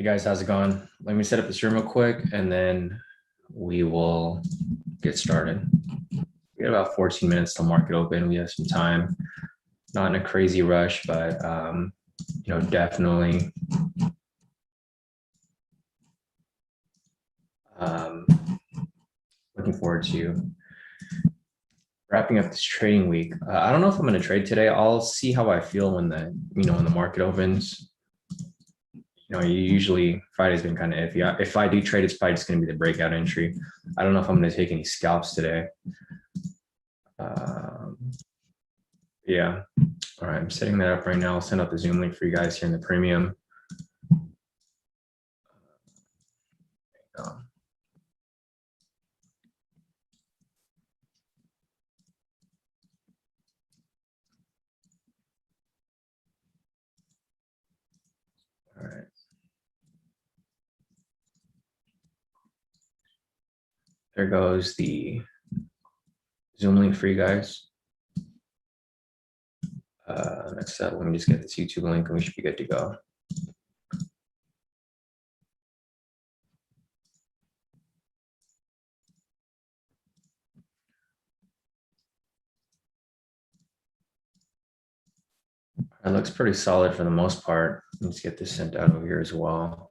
Hey guys, how's it going? Let me set up this room real quick and then we will get started. We got about 14 minutes till market open. We have some time, not in a crazy rush, but definitely looking forward to wrapping up this trading week. I don't know if I'm going to trade today. I'll see how I feel when the market opens. Usually Friday's been kind of iffy. If I do trade, it's probably just going to be the breakout entry. I don't know if I'm going to take any scalps today. Yeah. All right. I'm setting that up right now. I'll send out the Zoom link for you guys here in the premium. All right. There goes the Zoom link for you guys. Next up, let me just get this YouTube link and we should be good to go. It looks pretty solid for the most part. Let's get this sent out over here as well.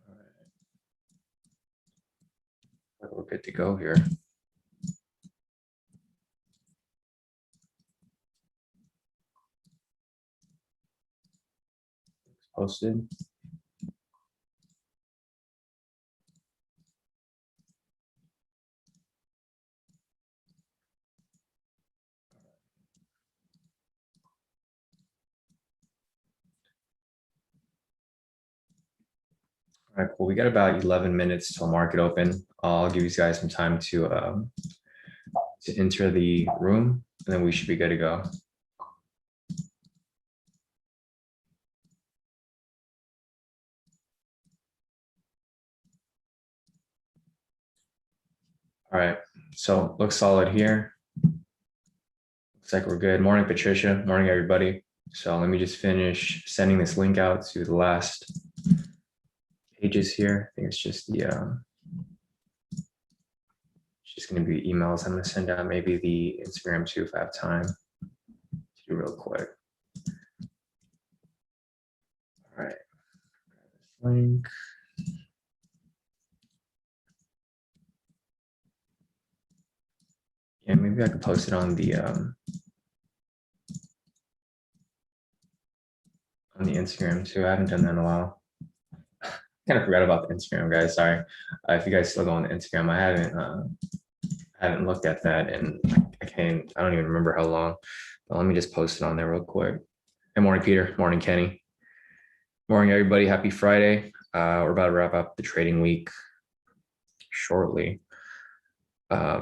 All right. We're good to go here. Posted. All right, cool. We got about 11 minutes till market open. I'll give you guys some time to enter the room, and then we should be good to go. All right, so looks solid here. Looks like we're good. Morning, Patricia. Morning, everybody. So let me just finish sending this link out to the last pages here. I think it's just the it's just going to be emails. I'm going to send out maybe the Instagram too if I have time to do real quick. All right, grab this link. Yeah, maybe I could post it on the Instagram too. I haven't done that in a while. Kind of forgot about the Instagram, guys. Sorry. If you guys still go on the Instagram, I haven't looked at that, and I don't even remember how long. But let me just post it on there real quick. Good morning, Peter. Morning, Kenny. Morning, everybody. Happy Friday. We're about to wrap up the trading week shortly. I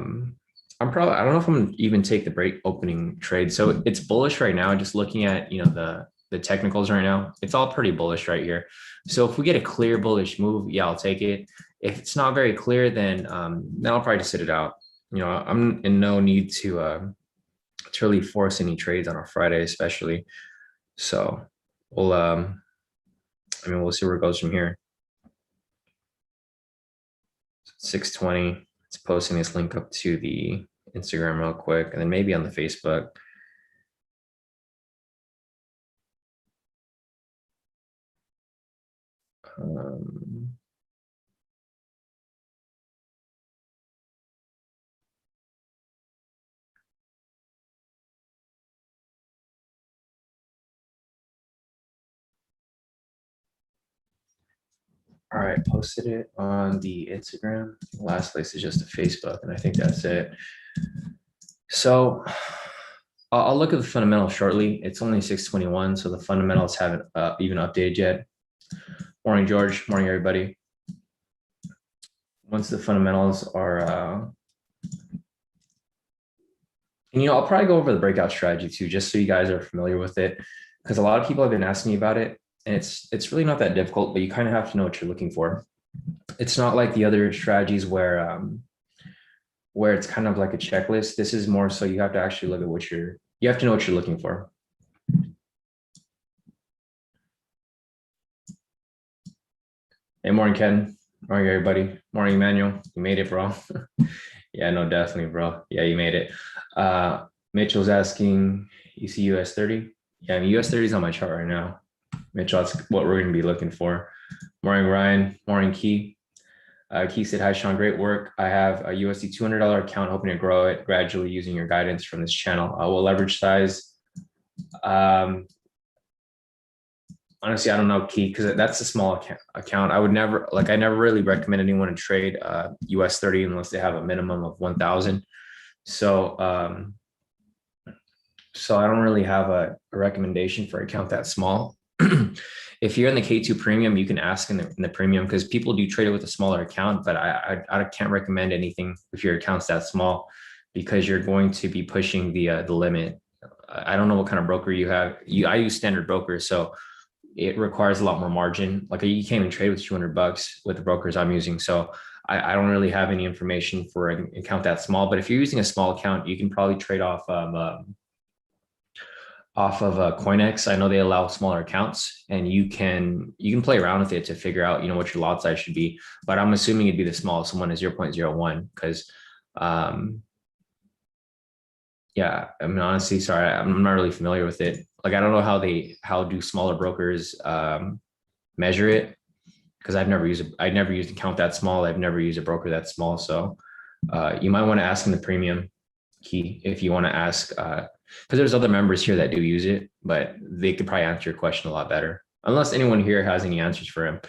don't know if I'm gonna even take the break opening trade. So it's bullish right now. Just looking at the technicals right now, it's all pretty bullish right here. So if we get a clear bullish move, yeah, I'll take it. If it's not very clear, then I'll probably just sit it out. I'm in no need to really force any trades on a Friday, especially. So we'll we'll see where it goes from here. 6:20. It's posting this link up to the Instagram real quick, and then maybe on the Facebook. All right, posted it on the Instagram. The last place is just a Facebook, and I think that's it. So I'll look at the fundamentals shortly. It's only 6:21, so the fundamentals haven't even updated yet. Morning, George. Morning, everybody. Once the fundamentals are, I'll probably go over the breakout strategy too, just so you guys are familiar with it, because a lot of people have been asking me about it. and it's really not that difficult, but you kind of have to know what you're looking for. It's not like the other strategies where it's kind of like a checklist. This is more so you have to actually look at what you have to know what you're looking for. Hey, morning, Ken. Morning, everybody. Morning, Emmanuel. You made it, bro. Yeah, no, definitely, bro. Yeah, you made it. Mitchell's asking, you see US 30? Yeah, US 30 is on my chart right now. Mitchell, that's what we're going to be looking for. Morning, Ryan. Morning, Key. Key said, hi, Shawn, great work. I have a USD $200 account, hoping to grow it gradually using your guidance from this channel. What leverage size? Honestly, I don't know, Key, because that's a small account. I would never, like, I never really recommend anyone to trade US 30 unless they have a minimum of 1,000. So, so I don't really have a recommendation for an account that small. If you're in the K² premium, you can ask in the premium, because people do trade it with a smaller account, but I can't recommend anything if your account's that small, because you're going to be pushing the limit. I don't know what kind of broker you have. I use standard brokers, so it requires a lot more margin. Like, you can't even trade with $200 with the brokers I'm using. So I don't really have any information for an account that small, but if you're using a small account, you can probably trade off of CoinEx. I know they allow smaller accounts, and you can play around with it to figure out, what your lot size should be. But I'm assuming it'd be the smallest one is 0.01, because yeah, I mean, honestly, sorry, I'm not really familiar with it. Like, I don't know how do smaller brokers measure it, because I've never used an account that small. I've never used a broker that small. So you might want to ask in the premium, Key, if you want to ask, because there's other members here that do use it, but they could probably answer your question a lot better. Unless anyone here has any answers for him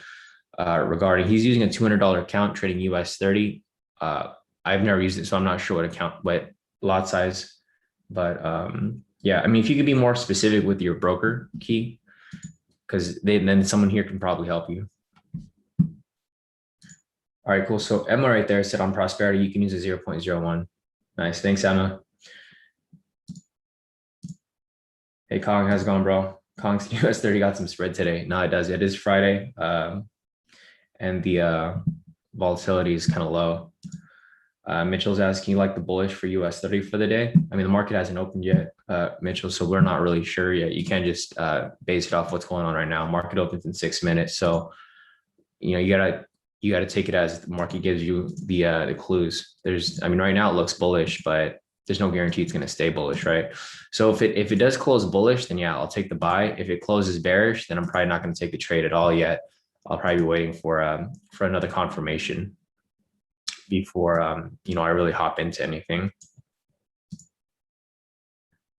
regarding, he's using a $200 account trading US 30. I've never used it, so I'm not sure what lot size. But yeah, I mean, if you could be more specific with your broker, Key, because then someone here can probably help you. All right, cool. So Emma right there said on Prosperity, you can use a 0.01. Nice. Thanks, Emma. Hey, Kong, how's it going, bro? Kong's US 30 got some spread today. No, it does. It is Friday. And the volatility is kind of low. Mitchell's asking, you like the bullish for US 30 for the day? I mean, the market hasn't opened yet, Mitchell, so we're not really sure yet. You can't just base it off what's going on right now. Market opens in 6 minutes. So, you gotta take it as the market gives you the clues. I mean, right now it looks bullish, but there's no guarantee it's going to stay bullish, right? So if it does close bullish, then yeah, I'll take the buy. If it closes bearish, then I'm probably not going to take the trade at all yet. I'll probably be waiting for another confirmation before I really hop into anything.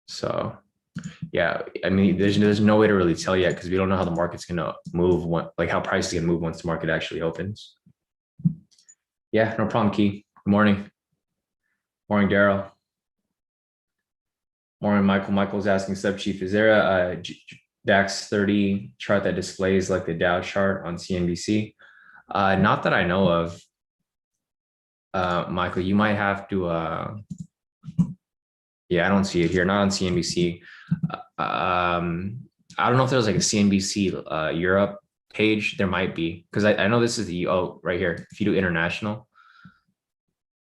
So yeah, I mean, there's no way to really tell yet, because we don't know how the market's going to move, how price is going to move once the market actually opens. Yeah, no problem, Key. Good morning. Morning, Daryl. Morning, Michael. Michael's asking, Sub Chief, is there a DAX 30 chart that displays like the Dow chart on CNBC? Not that I know of. Michael, you might have to, yeah, I don't see it here, not on CNBC. I don't know if there's like a CNBC Europe page. There might be, because I know this is right here. If you do international,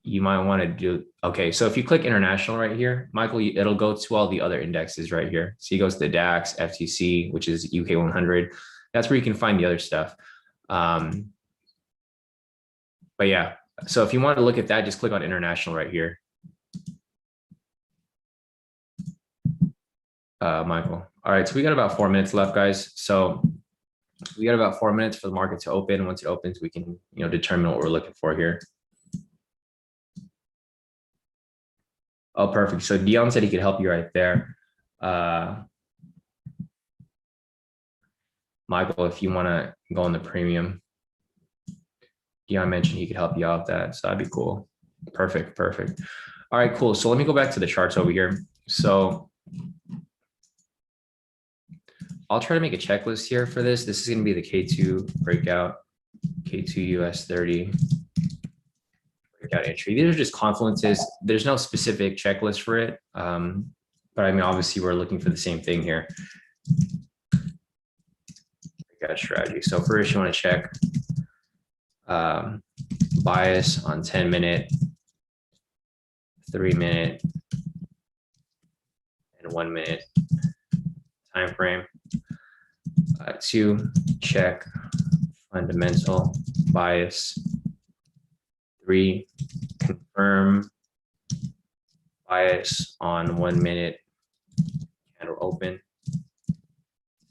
you might want to do, okay. So if you click international right here, Michael, it'll go to all the other indexes right here. So you go to the DAX, FTC, which is UK 100. That's where you can find the other stuff. But yeah, so if you want to look at that, just click on international right here. Michael. All right, so we got about 4 minutes left, guys. So we got about 4 minutes for the market to open. Once it opens, we can, determine what we're looking for here. Oh, perfect. So Dion said he could help you right there. Michael, if you want to go on the premium, Dion mentioned he could help you out with that. So that'd be cool. Perfect. All right, cool. So let me go back to the charts over here. So I'll try to make a checklist here for this. This is going to be the K² breakout, K² US 30 breakout entry. These are just confluences. There's no specific checklist for it. But I mean, obviously we're looking for the same thing here. breakout strategy. So first you want to check bias on 10-minute, 3-minute, and 1-minute time frame. 2, check fundamental bias. 3, confirm bias on 1-minute candle open,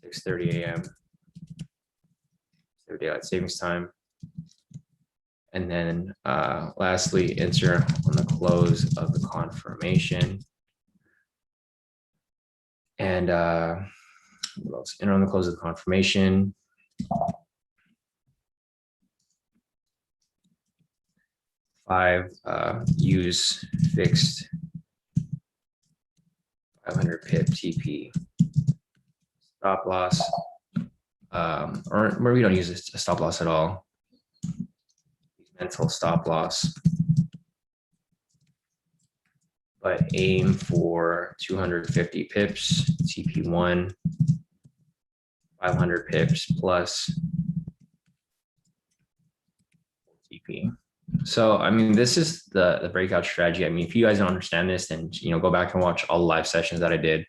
6:30 a.m. So daylight savings time. And then lastly, enter on the close of the confirmation. And what else? Enter on the close of the confirmation. 5, use fixed 500 pip TP stop loss, or we don't use a stop loss at all. Mental stop loss, but aim for 250 pips, TP1, 500 pips plus TP. So, I mean, this is the breakout strategy. I mean, if you guys don't understand this, then, go back and watch all the live sessions that I did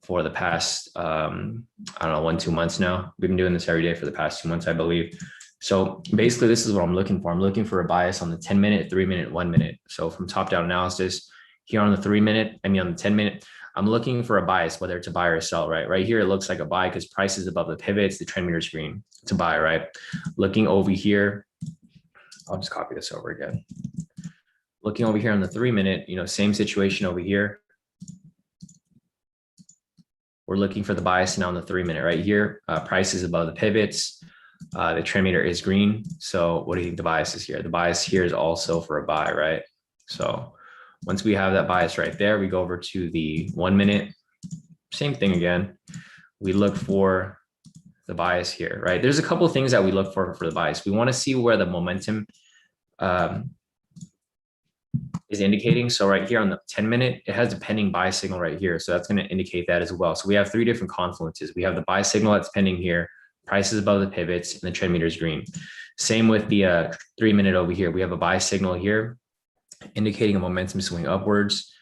for the past, I don't know, 1-2 months now. We've been doing this every day for the past 2 months, I believe. So basically, this is what I'm looking for. I'm looking for a bias on the 10-minute, 3-minute, 1-minute. So from top-down analysis, here on the 3-minute, on the 10-minute, I'm looking for a bias, whether it's a buy or a sell, right? Right here, it looks like a buy because price is above the pivots, the trend meter screen. It's a buy, right? Looking over here, I'll just copy this over again. Looking over here on the 3-minute, same situation over here. We're looking for the bias now on the 3-minute right here. Price is above the pivots. The trend meter is green. So what do you think the bias is here? The bias here is also for a buy, right? So once we have that bias right there, we go over to the 1-minute. Same thing again. We look for the bias here, right? There's a couple of things that we look for the bias. We want to see where the momentum is indicating. So right here on the 10-minute, it has a pending buy signal right here. So that's going to indicate that as well. So we have 3 different confluences. We have the buy signal that's pending here, price is above the pivots, and the trend meter is green. Same with the 3-minute over here. We have a buy signal here indicating a momentum swing upwards.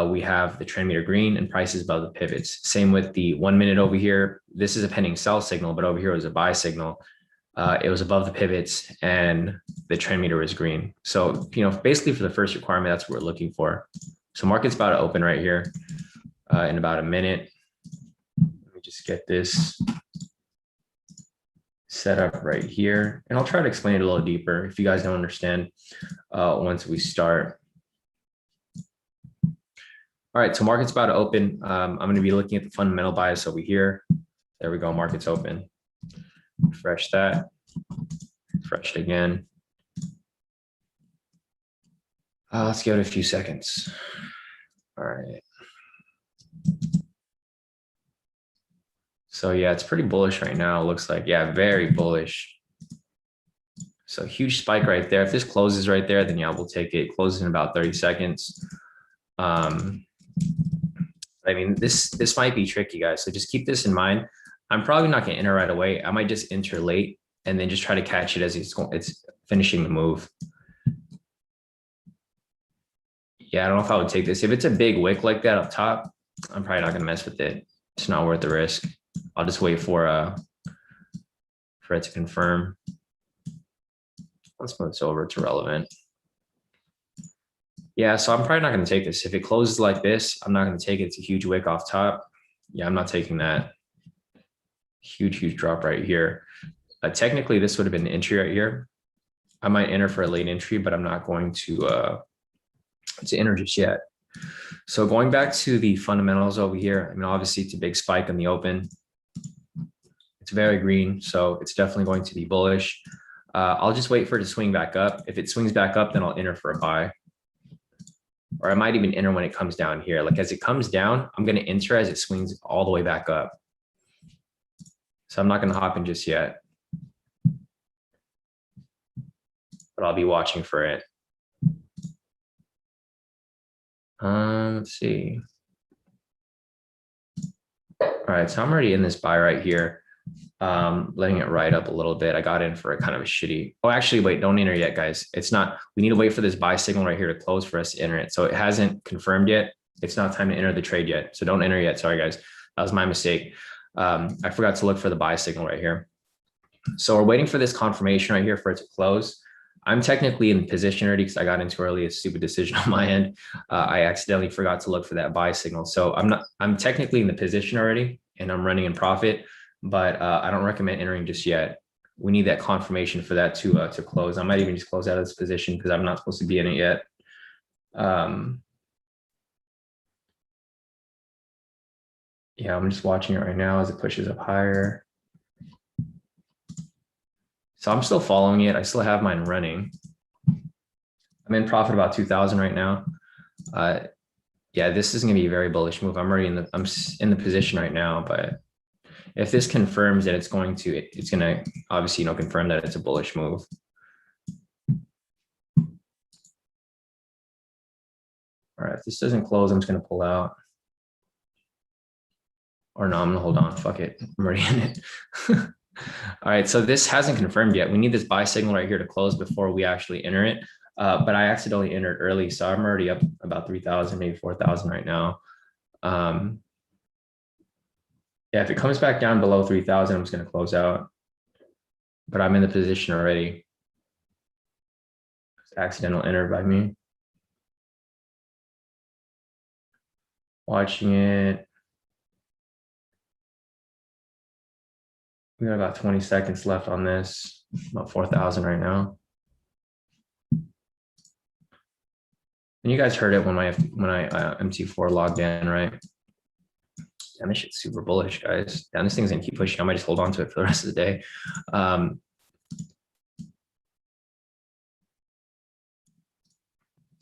We have the trend meter green and price is above the pivots. Same with the 1-minute over here. This is a pending sell signal, but over here is a buy signal. It was above the pivots and the trend meter was green. So, basically for the first requirement, that's what we're looking for. So market's about to open right here in about a minute. Let me just get this set up right here. And I'll try to explain it a little deeper if you guys don't understand once we start. All right, so market's about to open. I'm going to be looking at the fundamental bias over here. There we go, market's open. Refresh that, refresh it again. Let's give it a few seconds. All right. So yeah, it's pretty bullish right now. It looks like, yeah, very bullish. So huge spike right there. If this closes right there, then yeah, we'll take it. Closes in about 30 seconds. I mean, this might be tricky, guys. So just keep this in mind. I'm probably not going to enter right away. I might just enter late and then just try to catch it as it's finishing the move. Yeah, I don't know if I would take this. If it's a big wick like that up top, I'm probably not going to mess with it. It's not worth the risk. I'll just wait for it to confirm. Let's move this over to relevant. Yeah, so I'm probably not going to take this. If it closes like this, I'm not going to take it. It's a huge wick off top. Yeah, I'm not taking that. Huge drop right here. Technically, this would have been an entry right here. I might enter for a late entry, but I'm not going to enter just yet. So going back to the fundamentals over here, I mean, obviously it's a big spike in the open. It's very green, so it's definitely going to be bullish. I'll just wait for it to swing back up. If it swings back up, then I'll enter for a buy. Or I might even enter when it comes down here. Like as it comes down, I'm going to enter as it swings all the way back up. So I'm not going to hop in just yet. But I'll be watching for it. Let's see. All right, so I'm already in this buy right here. letting it ride up a little bit. I got in for a kind of a shitty. Oh, actually, wait, don't enter yet, guys. It's not, we need to wait for this buy signal right here to close for us to enter it. So it hasn't confirmed yet. It's not time to enter the trade yet. So don't enter yet. Sorry, guys. That was my mistake. I forgot to look for the buy signal right here. So we're waiting for this confirmation right here for it to close. I'm technically in position already because I got in too early. A stupid decision on my end. I accidentally forgot to look for that buy signal. So I'm technically in the position already and I'm running in profit, but I don't recommend entering just yet. We need that confirmation for that to close. I might even just close out of this position because I'm not supposed to be in it yet. Yeah, I'm just watching it right now as it pushes up higher. So I'm still following it. I still have mine running. I'm in profit about 2,000 right now. Yeah, this is going to be a very bullish move. I'm in the position right now, but if this confirms that it's going to obviously, confirm that it's a bullish move. All right, if this doesn't close, I'm just going to pull out. Or no, I'm going to hold on. Fuck it. I'm already in it. All right, so this hasn't confirmed yet. We need this buy signal right here to close before we actually enter it. But I accidentally entered early, so I'm already up about 3,000, maybe 4,000 right now. Yeah, if it comes back down below 3,000, I'm just going to close out. But I'm in the position already. It's accidental enter by me. Watching it. We got about 20 seconds left on this. About 4,000 right now. And you guys heard it when I MT4 logged in, right? Damn, this shit's super bullish, guys. Damn, this thing's gonna keep pushing. I might just hold on to it for the rest of the day.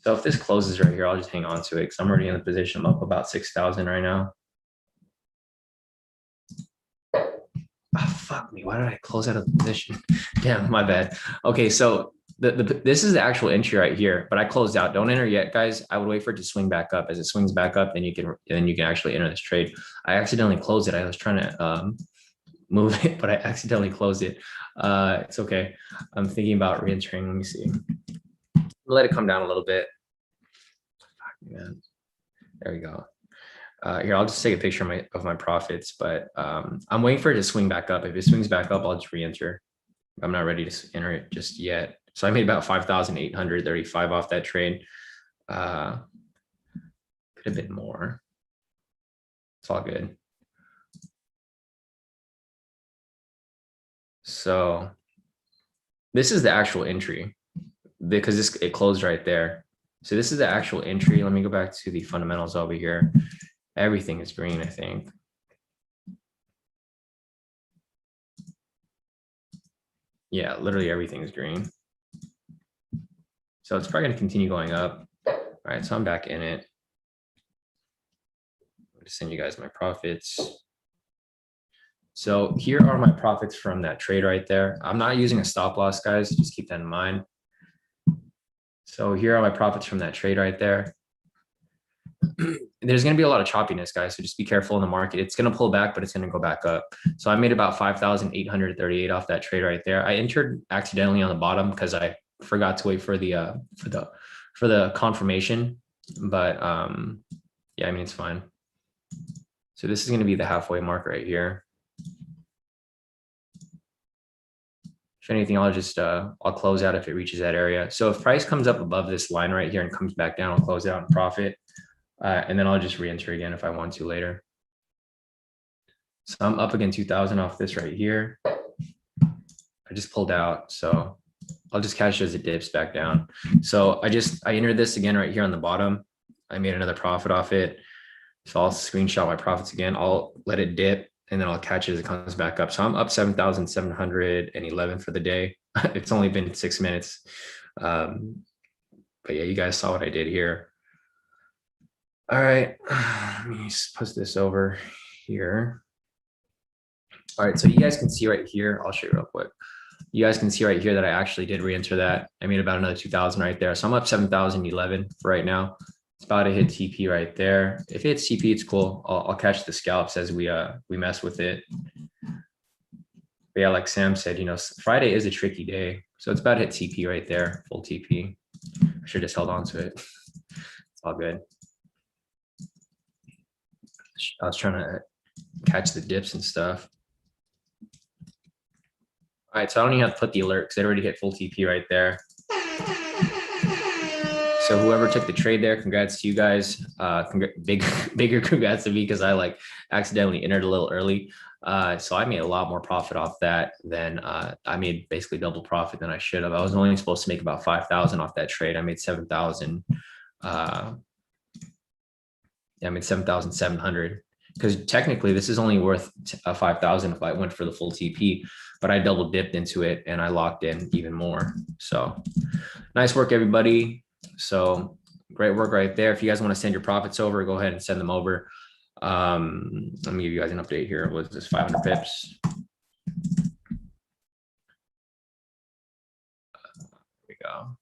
So if this closes right here, I'll just hang on to it because I'm already in the position. I'm up about 6,000 right now. Oh, fuck me. Why did I close out of the position? Damn, my bad. Okay, so this is the actual entry right here, but I closed out. Don't enter yet, guys. I would wait for it to swing back up. As it swings back up, then you can actually enter this trade. I accidentally closed it. I was trying to move it, but I accidentally closed it. It's okay. I'm thinking about re-entering. Let me see. Let it come down a little bit. Fuck, man. There we go. Here, I'll just take a picture of my profits, but I'm waiting for it to swing back up. If it swings back up, I'll just re-enter. I'm not ready to enter it just yet. So I made about 5,835 off that trade. Could have been more. It's all good. So this is the actual entry because it closed right there. So this is the actual entry. Let me go back to the fundamentals over here. Everything is green, I think. Yeah, literally everything is green. So it's probably going to continue going up. All right, so I'm back in it. I'm going to send you guys my profits. So here are my profits from that trade right there. I'm not using a stop loss, guys. Just keep that in mind. So here are my profits from that trade right there. There's going to be a lot of choppiness, guys. So just be careful in the market. It's going to pull back, but it's going to go back up. So I made about 5,838 off that trade right there. I entered accidentally on the bottom because I forgot to wait for the confirmation. But yeah, I mean, it's fine. So this is going to be the halfway mark right here. If anything, I'll close out if it reaches that area. So if price comes up above this line right here and comes back down, I'll close out and profit. And then I'll just re-enter again if I want to later. So I'm up again 2,000 off this right here. I just pulled out, so I'll just catch it as it dips back down. So I entered this again right here on the bottom. I made another profit off it. So I'll screenshot my profits again. I'll let it dip and then I'll catch it as it comes back up. So I'm up 7,711 for the day. It's only been 6 minutes. But yeah, you guys saw what I did here. All right, let me just put this over here. All right, so you guys can see right here, I'll show you real quick. You guys can see right here that I actually did re-enter that. I made about another 2,000 right there. So I'm up 7,011 for right now. It's about to hit TP right there. If it hits TP, it's cool. I'll catch the scalps as we mess with it. But yeah, like Sam said, Friday is a tricky day. So it's about to hit TP right there, full TP. I should just held on to it. It's all good. I was trying to catch the dips and stuff. All right, so I don't even have to put the alert because it already hit full TP right there. So whoever took the trade there, congrats to you guys. Bigger congrats to me because I like accidentally entered a little early. So I made a lot more profit off that than I made basically double profit than I should have. I was only supposed to make about 5,000 off that trade. I made 7,000. Yeah, I made 7,700 because technically this is only worth 5,000 if I went for the full TP, but I double dipped into it and I locked in even more. So nice work, everybody. So great work right there. If you guys want to send your profits over, go ahead and send them over. Let me give you guys an update here. What's this, 500 pips? There we go.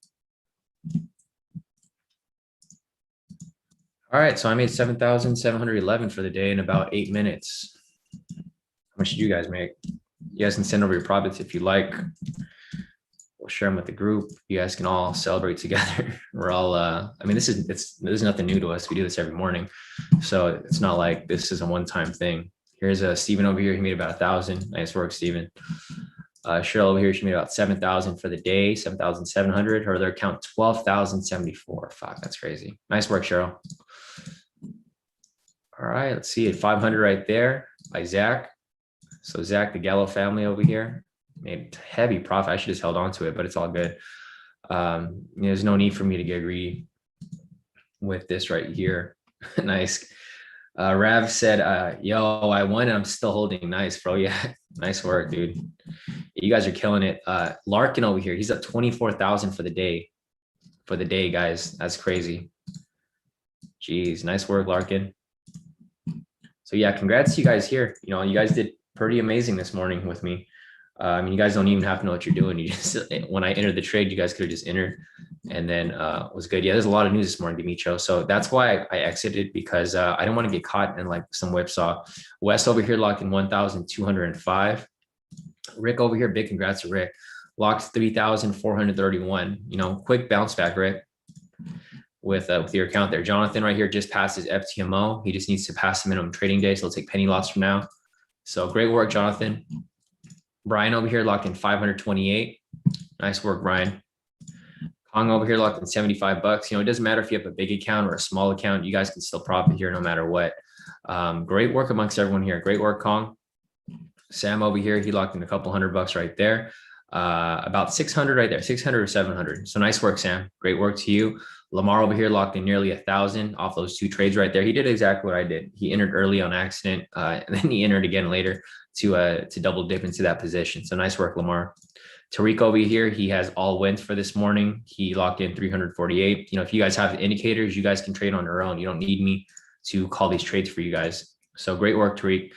All right, so I made 7,711 for the day in about 8 minutes. How much did you guys make? You guys can send over your profits if you like. We'll share them with the group. You guys can all celebrate together. We're all, I mean, this is nothing new to us. We do this every morning. So it's not like this is a one-time thing. Here's Steven over here. He made about 1,000. Nice work, Steven. Cheryl over here, she made about 7,000 for the day, 7,700. Her other account, 12,074. Fuck, that's crazy. Nice work, Cheryl. All right, let's see it. 500 right there by Zach. So Zach, the Gallo family over here, made heavy profit. I should just held on to it, but it's all good. There's no need for me to get greedy with this right here. Nice. Rav said, yo, I won. I'm still holding. Nice, bro. Yeah, nice work, dude. You guys are killing it. Larkin over here, he's at 24,000 for the day. For the day, guys. That's crazy. Jeez, nice work, Larkin. So yeah, congrats to you guys here. You guys did pretty amazing this morning with me. I mean, you guys don't even have to know what you're doing. You just, when I entered the trade, you guys could have just entered and then it was good. Yeah, there's a lot of news this morning, Dimitro. So that's why I exited because I didn't want to get caught in like some whipsaw. Wes over here locked in 1,205. Rick over here, big congrats to Rick. Locked 3,431. Quick bounce back, Rick, with your account there. Jonathan right here just passed his FTMO. He just needs to pass the minimum trading day. So he'll take penny lots from now. So great work, Jonathan. Brian over here locked in 528. Nice work, Brian. Kong over here locked in 75 bucks. It doesn't matter if you have a big account or a small account, you guys can still profit here no matter what. Great work amongst everyone here. Great work, Kong. Sam over here, he locked in a couple $100 right there. About 600 right there, 600 or 700. So nice work, Sam. Great work to you. Lamar over here locked in nearly 1,000 off those two trades right there. He did exactly what I did. He entered early on accident, and then he entered again later to double dip into that position. So nice work, Lamar. Tariq over here, he has all wins for this morning. He locked in 348. If you guys have the indicators, you guys can trade on your own. You don't need me to call these trades for you guys. So great work, Tariq.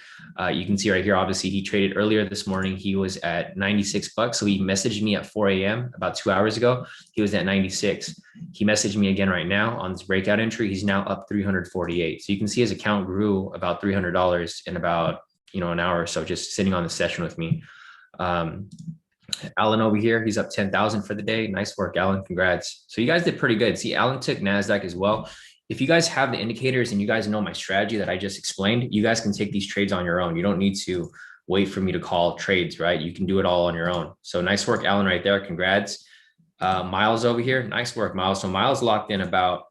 You can see right here, obviously he traded earlier this morning. He was at 96 bucks. So he messaged me at 4 a.m. about 2 hours ago. He was at 96. He messaged me again right now on this breakout entry. He's now up 348. So you can see his account grew about $300 in about, an hour or so, just sitting on the session with me. Alan over here, he's up 10,000 for the day. Nice work, Alan. Congrats. So you guys did pretty good. See, Alan took NASDAQ as well. If you guys have the indicators and you guys know my strategy that I just explained, you guys can take these trades on your own. You don't need to wait for me to call trades, right? You can do it all on your own. So nice work, Alan, right there. Congrats. Miles over here. Nice work, Miles. So Miles locked in about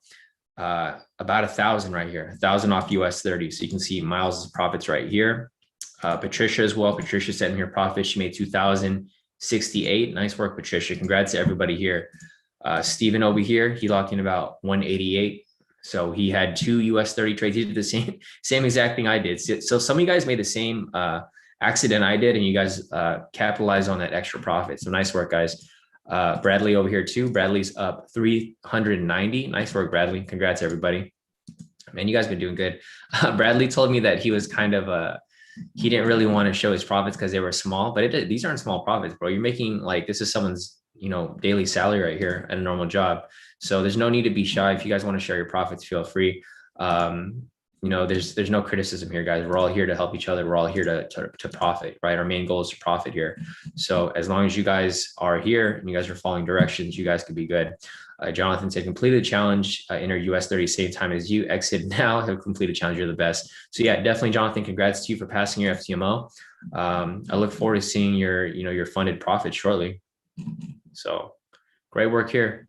1,000 right here, 1,000 off US 30. So you can see Miles's profits right here. Patricia as well. Patricia sent in her profit. She made 2,068. Nice work, Patricia. Congrats to everybody here. Steven over here, he locked in about 188. So he had 2 US 30 trades. He did the same exact thing I did. So some of you guys made the same accident I did, and you guys capitalized on that extra profit. So nice work, guys. Bradley over here too. Bradley's up 390. Nice work, Bradley. Congrats, everybody. Man, you guys been doing good. Bradley told me that he was kind of he didn't really want to show his profits because they were small, but these aren't small profits, bro. You're making this is someone's daily salary right here at a normal job. So there's no need to be shy. If you guys want to share your profits, feel free. you know, there's no criticism here, guys. We're all here to help each other. We're all here to profit, right? Our main goal is to profit here. So as long as you guys are here and you guys are following directions, you guys could be good. Jonathan said, completed challenge, enter US 30 same time as you, exit now, have completed challenge, you're the best. So yeah, definitely, Jonathan, congrats to you for passing your FTMO. I look forward to seeing your, you know, your funded profit shortly. So great work here.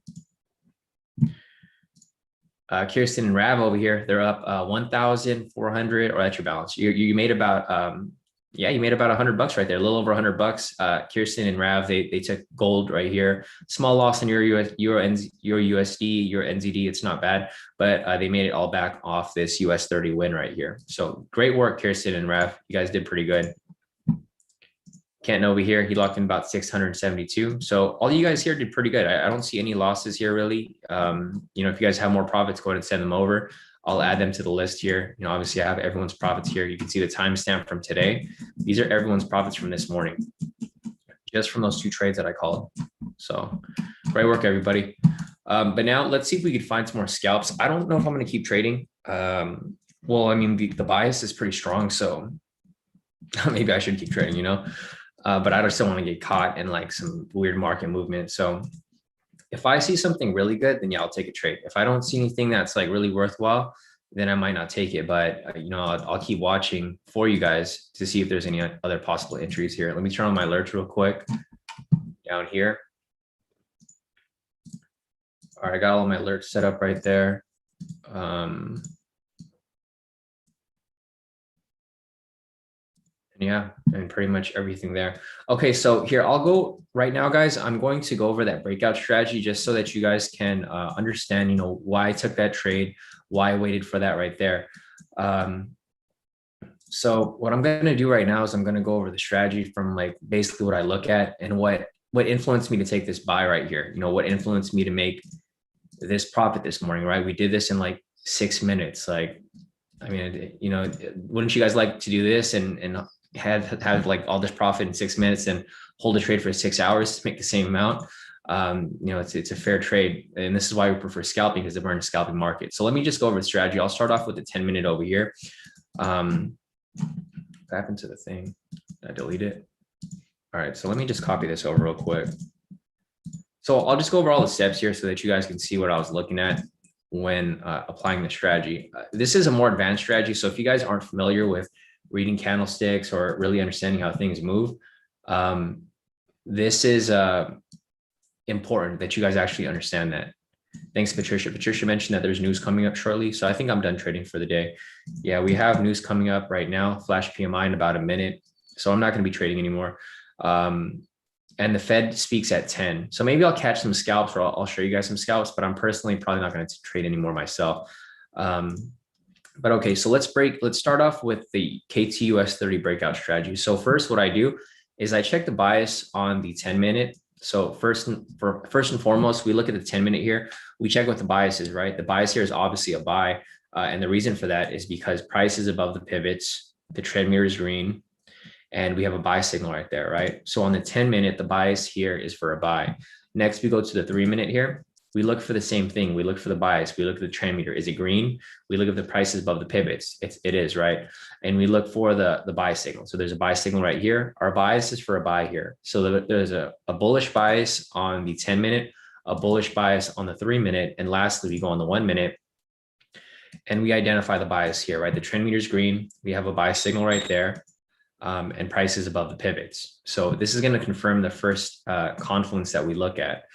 Kirsten and Rav over here, they're up 1,400, or that's your balance. You made about, yeah, you made about $100 right there, a little over $100. Kirsten and Rav, they took gold right here. Small loss in your USD, your NZD. It's not bad, but they made it all back off this US 30 win right here. So great work, Kirsten and Rav. You guys did pretty good. Kent over here, he locked in about 672. So all you guys here did pretty good. I don't see any losses here really. You know, if you guys have more profits, go ahead and send them over. I'll add them to the list here. You know, obviously I have everyone's profits here. You can see the timestamp from today. These are everyone's profits from this morning, just from those 2 trades that I called. So great work, everybody. But now let's see if we could find some more scalps. I don't know if I'm going to keep trading. Well, I mean, the bias is pretty strong, so maybe I should keep trading, you know. But I just don't want to get caught in like some weird market movement. So if I see something really good, then yeah, I'll take a trade. If I don't see anything that's like really worthwhile, then I might not take it. But you know, I'll keep watching for you guys to see if there's any other possible entries here. Let me turn on my alerts real quick down here. All right, I got all my alerts set up right there. Yeah, and pretty much everything there. Okay, so here I'll go right now, guys. I'm going to go over that breakout strategy just so that you guys can understand, you know, why I took that trade, why I waited for that right there. So what I'm going to do right now is I'm going to go over the strategy from like basically what I look at and what influenced me to take this buy right here. You know, what influenced me to make this profit this morning, right? We did this in like 6 minutes. Like, I mean, you know, wouldn't you guys like to do this and have like all this profit in 6 minutes and hold a trade for 6 hours to make the same amount? You know, it's a fair trade. And this is why we prefer scalping, because we're in a scalping market. So let me just go over the strategy. I'll start off with the 10-minute over here. What happened to the thing? Did I delete it? All right, so let me just copy this over real quick. So I'll just go over all the steps here so that you guys can see what I was looking at when applying the strategy. This is a more advanced strategy. So if you guys aren't familiar with reading candlesticks or really understanding how things move, this is important that you guys actually understand that. Thanks, Patricia. Patricia mentioned that there's news coming up shortly. So I think I'm done trading for the day. Yeah, we have news coming up right now. Flash PMI in about a minute. So I'm not going to be trading anymore. And the Fed speaks at 10. So maybe I'll catch some scalps, or I'll show you guys some scalps, but I'm personally probably not going to trade anymore myself. But okay, so let's start off with the KTUS 30 breakout strategy. So first, what I do is I check the bias on the 10-minute. So first and foremost, we look at the 10-minute here. We check what the bias is, right? The bias here is obviously a buy. And the reason for that is because price is above the pivots, the trend mirror is green, and we have a buy signal right there, right? So on the 10-minute, the bias here is for a buy. Next, we go to the 3-minute here. We look for the same thing. We look for the bias. We look at the trend meter. Is it green? We look at the prices above the pivots. It is, right? And we look for the buy signal. So there's a buy signal right here. Our bias is for a buy here. So there's a bullish bias on the 10-minute, a bullish bias on the 3-minute. And lastly, we go on the 1-minute and we identify the bias here, right? The trend meter is green. We have a buy signal right there. And prices above the pivots. So this is going to confirm the first confluence that we look at.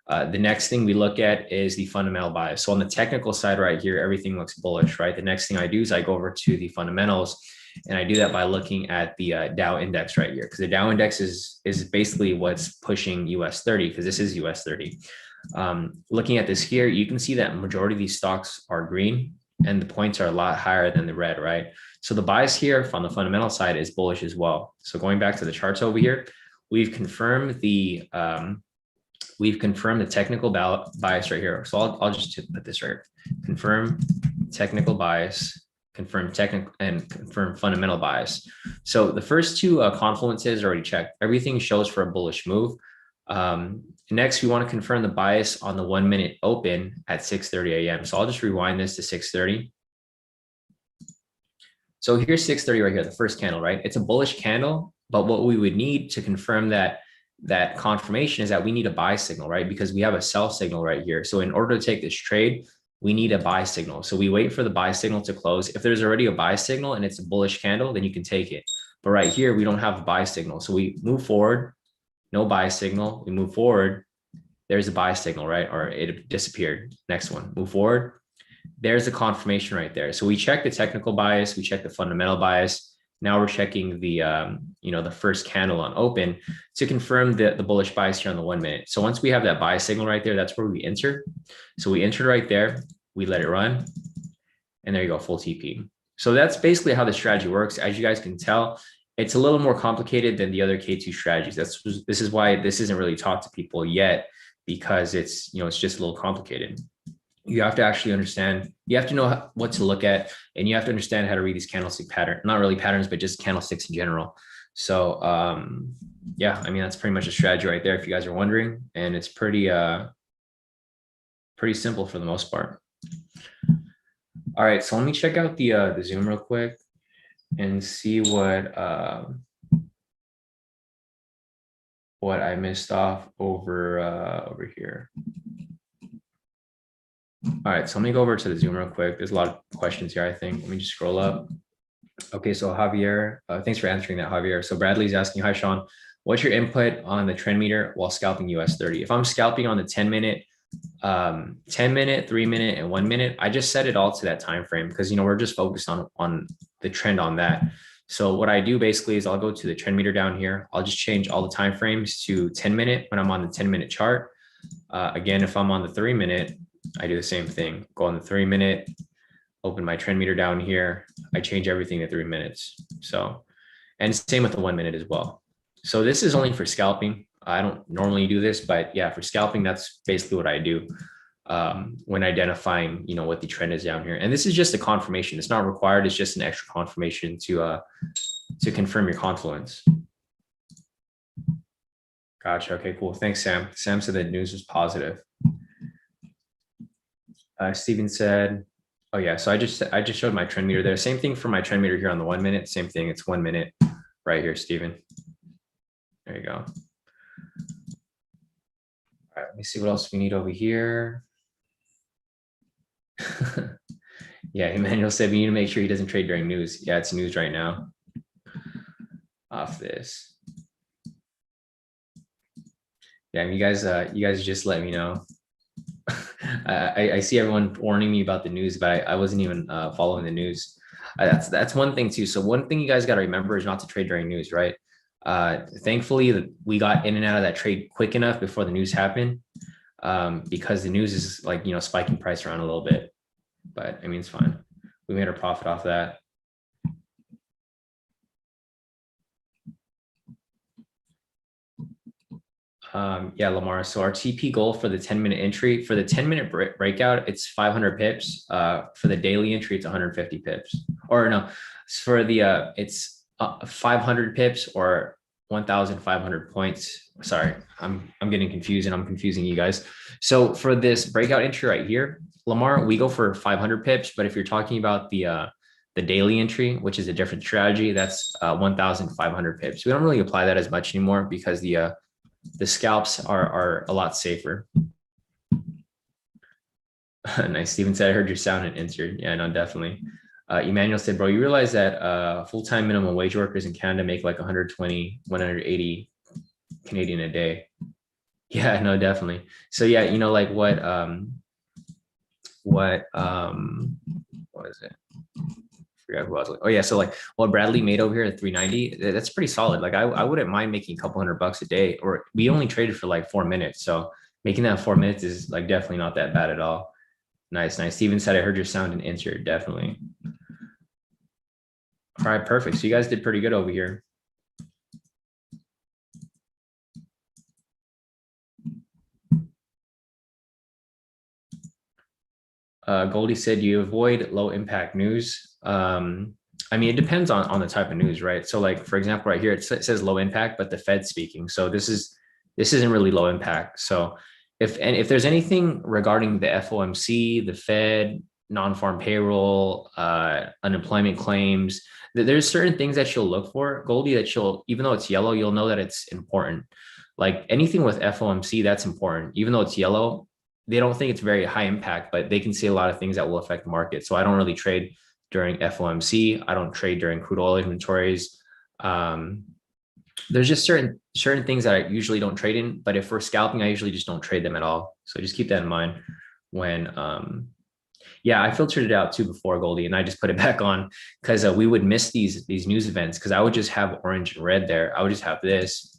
The next thing we look at is the fundamental bias. So on the technical side right here, everything looks bullish, right? The next thing I do is I go over to the fundamentals, and I do that by looking at the Dow index right here, because the Dow index is basically what's pushing US 30, because this is US 30. Looking at this here, you can see that majority of these stocks are green, and the points are a lot higher than the red, right? So the bias here from the fundamental side is bullish as well. So going back to the charts over here, we've confirmed the technical bias right here. So I'll just put this right here. Confirm technical bias, confirm technical, and confirm fundamental bias. So the first two confluences are already checked. Everything shows for a bullish move. Next, we want to confirm the bias on the 1-minute open at 6:30 a.m. So I'll just rewind this to 6:30. So here's 630 right here, the first candle, right? It's a bullish candle, but what we would need to confirm that confirmation is that we need a buy signal, right? Because we have a sell signal right here. So in order to take this trade, we need a buy signal. So we wait for the buy signal to close. If there's already a buy signal and it's a bullish candle, then you can take it. But right here, we don't have a buy signal. So we move forward, no buy signal. We move forward, there's a buy signal, right? Or it disappeared. Next one, move forward. There's a confirmation right there. So we check the technical bias, we check the fundamental bias. Now we're checking the, the first candle on open to confirm the bullish bias here on the 1 minute. So once we have that buy signal right there, that's where we enter. So we entered right there, we let it run, and there you go, full TP. So that's basically how the strategy works. As you guys can tell, it's a little more complicated than the other K2 strategies. This is why this isn't really taught to people yet, because it's just a little complicated. You have to actually understand, you have to know what to look at, and you have to understand how to read these candlestick patterns, not really patterns, but just candlesticks in general. So yeah, I mean, that's pretty much a strategy right there if you guys are wondering, and it's pretty simple for the most part. All right, so let me check out the Zoom real quick and see what I missed off over here. All right, so let me go over to the Zoom real quick. There's a lot of questions here, I think. Let me just scroll up. Okay, so Javier, thanks for answering that, Javier. So Bradley's asking, hi, Shawn, what's your input on the trend meter while scalping US 30? If I'm scalping on the 10-minute, 10-minute, 3-minute, and 1 minute, I just set it all to that time frame because we're just focused on the trend on that. So what I do basically is I'll go to the trend meter down here. I'll just change all the time frames to 10-minute when I'm on the 10-minute chart. Again, if I'm on the 3-minute, I do the same thing. Go on the 3-minute, open my trend meter down here. I change everything to 3 minutes. So, and same with the 1 minute as well. So this is only for scalping. I don't normally do this, but yeah, for scalping, that's basically what I do when identifying, what the trend is down here. And this is just a confirmation. It's not required. It's just an extra confirmation to confirm your confluence. Gotcha. Okay, cool. Thanks, Sam. Sam said that news was positive. Steven said, oh yeah, so I just showed my trend meter there. Same thing for my trend meter here on the 1 minute. Same thing. It's 1 minute right here, Steven. There you go. All right, let me see what else we need over here. Yeah, Emmanuel said we need to make sure he doesn't trade during news. Yeah, it's news right now. Off this. Yeah, you guys just let me know. I see everyone warning me about the news, but I wasn't even following the news. That's one thing too. So one thing you guys got to remember is not to trade during news, right? Thankfully, we got in and out of that trade quick enough before the news happened, because the news is like spiking price around a little bit. But I mean, it's fine. We made a profit off that. Yeah, Lamar. So our TP goal for the 10-minute entry, for the 10-minute breakout, it's 500 pips. For the daily entry, it's 150 pips. Or no, for the it's 500 pips or 1,500 points. Sorry, I'm getting confused and I'm confusing you guys. So for this breakout entry right here, Lamar, we go for 500 pips. But if you're talking about the daily entry, which is a different strategy, that's 1,500 pips. We don't really apply that as much anymore because the scalps are a lot safer. Nice. Steven said, I heard your sound and entered. Yeah, no, definitely. Emmanuel said, bro, you realize that full-time minimum wage workers in Canada make like 120, 180 Canadian a day. Yeah, no, definitely. So yeah, like what is it? Oh yeah, so like what Bradley made over here at 390, that's pretty solid. Like I wouldn't mind making a couple $100 a day, or we only traded for like 4 minutes, so making that 4 minutes is like definitely not that bad at all. Nice. Steven said, I heard your sound and entered. Definitely. All right, perfect. So you guys did pretty good over here. Goldie said you avoid low impact news. I mean, it depends on the type of news, right? So like, for example, right here, it says low impact, but the Fed's speaking. So this isn't really low impact. So if there's anything regarding the FOMC, the Fed, non-farm payroll, unemployment claims. There's certain things that you'll look for, Goldie, that you'll, even though it's yellow, you'll know that it's important. Like anything with FOMC, that's important. Even though it's yellow, they don't think it's very high impact, but they can say a lot of things that will affect the market. So I don't really trade during FOMC. I don't trade during crude oil inventories. There's just certain things that I usually don't trade in, but if we're scalping, I usually just don't trade them at all. So just keep that in mind when, yeah, I filtered it out too before, Goldie, and I just put it back on because we would miss these news events because I would just have orange and red there. I would just have this.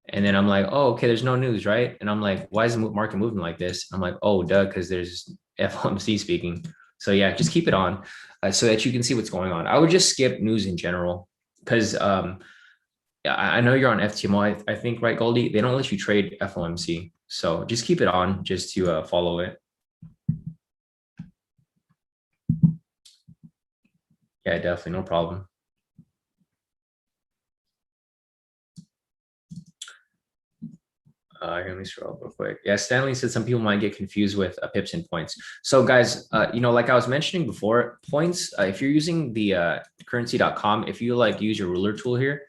And then I'm like, oh, okay, there's no news, right? And I'm like, why is the market moving like this? I'm like, oh, duh, because there's FOMC speaking. So yeah, just keep it on so that you can see what's going on. I would just skip news in general because I know you're on FTMO, I think, right, Goldie? They don't let you trade FOMC. So just keep it on just to follow it. Yeah, definitely, no problem. Let me scroll up real quick. Yeah, Stanley said some people might get confused with pips and points. So guys, like I was mentioning before, points, if you're using the currency.com, if you like use your ruler tool here,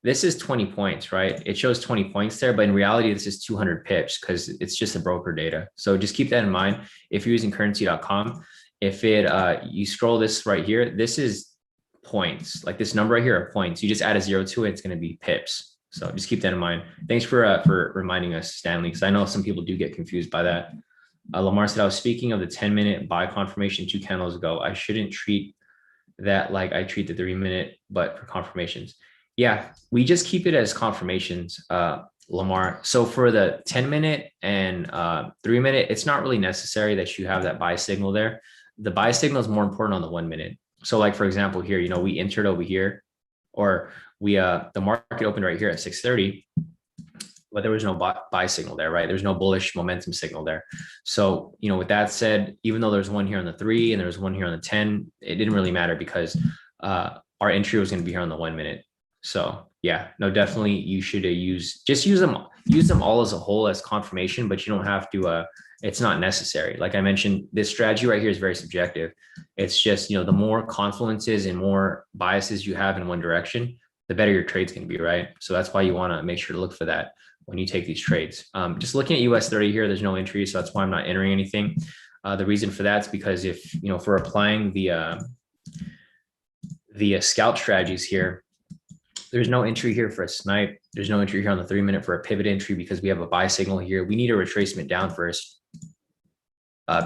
this is 20 points, right? It shows 20 points there, but in reality, this is 200 pips because it's just a broker data. So just keep that in mind. If you're using currency.com, if you scroll this right here, this is points, like this number right here are points. You just add a 0 to it, it's going to be pips. So just keep that in mind. Thanks for reminding us, Stanley, because I know some people do get confused by that. Lamar said, I was speaking of the 10-minute buy confirmation 2 candles ago. I shouldn't treat that like I treat the 3-minute, but for confirmations. Yeah, we just keep it as confirmations, Lamar. So for the 10-minute and 3-minute, it's not really necessary that you have that buy signal there. The buy signal is more important on the 1-minute. So like, for example, here, we entered over here, or the market opened right here at 6:30, but there was no buy signal there, right? There's no bullish momentum signal there. So, with that said, even though there's one here on the 3 and there's one here on the 10, it didn't really matter because our entry was going to be here on the 1-minute. So yeah, no, definitely you should use them all as a whole as confirmation, but you don't have to, it's not necessary. Like I mentioned, this strategy right here is very subjective. It's just, the more confluences and more biases you have in one direction, the better your trade's going to be, right? So that's why you want to make sure to look for that when you take these trades. Just looking at US 30 here, there's no entry, so that's why I'm not entering anything. The reason for that is because if we're applying the scout strategies here, there's no entry here for a snipe. There's no entry here on the 3-minute for a pivot entry because we have a buy signal here. We need a retracement down first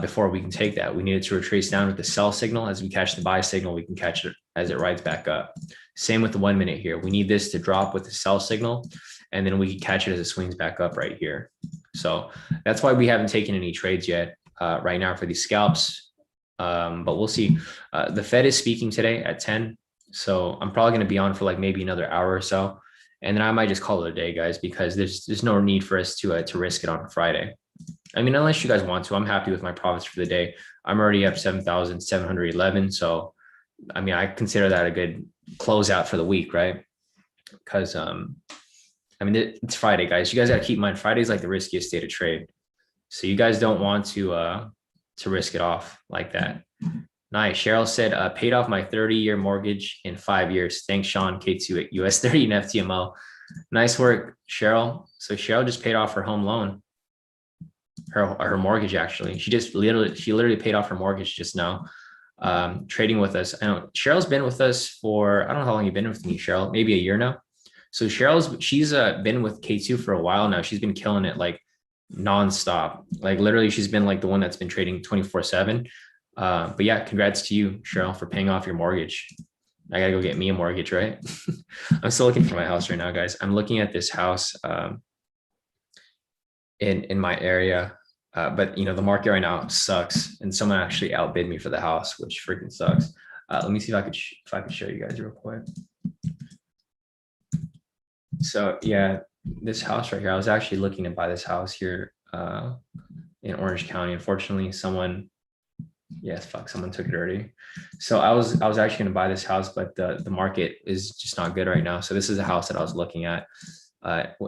before we can take that. We need it to retrace down with the sell signal. As we catch the buy signal, we can catch it as it rides back up. Same with the 1-minute here. We need this to drop with the sell signal, and then we can catch it as it swings back up right here. So that's why we haven't taken any trades yet right now for these scalps. But we'll see. The Fed is speaking today at 10. So I'm probably going to be on for like maybe another hour or so. And then I might just call it a day, guys, because there's no need for us to risk it on a Friday. I mean, unless you guys want to, I'm happy with my profits for the day. I'm already up 7,711. So, I mean, I consider that a good closeout for the week, right? Because, I mean, it's Friday, guys. You guys got to keep in mind, Friday is like the riskiest day to trade. So you guys don't want to risk it off like that. Nice. Cheryl said, paid off my 30-year mortgage in 5 years. Thanks, Shawn, K2 at US 30 and FTMO. Nice work, Cheryl. So Cheryl just paid off her home loan, her mortgage, actually. She literally paid off her mortgage just now, trading with us. I know Cheryl's been with us for, I don't know how long you've been with me, Cheryl, maybe a year now. So she's been with K2 for a while now. She's been killing it like nonstop. Like literally she's been like the one that's been trading 24/7. But yeah, congrats to you, Cheryl, for paying off your mortgage. I gotta go get me a mortgage, right? I'm still looking for my house right now, guys. I'm looking at this house in my area, but the market right now sucks, and someone actually outbid me for the house, which freaking sucks. Let me see if I could show you guys real quick. So yeah, this house right here, I was actually looking to buy this house here in Orange County. Unfortunately, someone took it already. So I was actually going to buy this house, but the market is just not good right now. So this is a house that I was looking at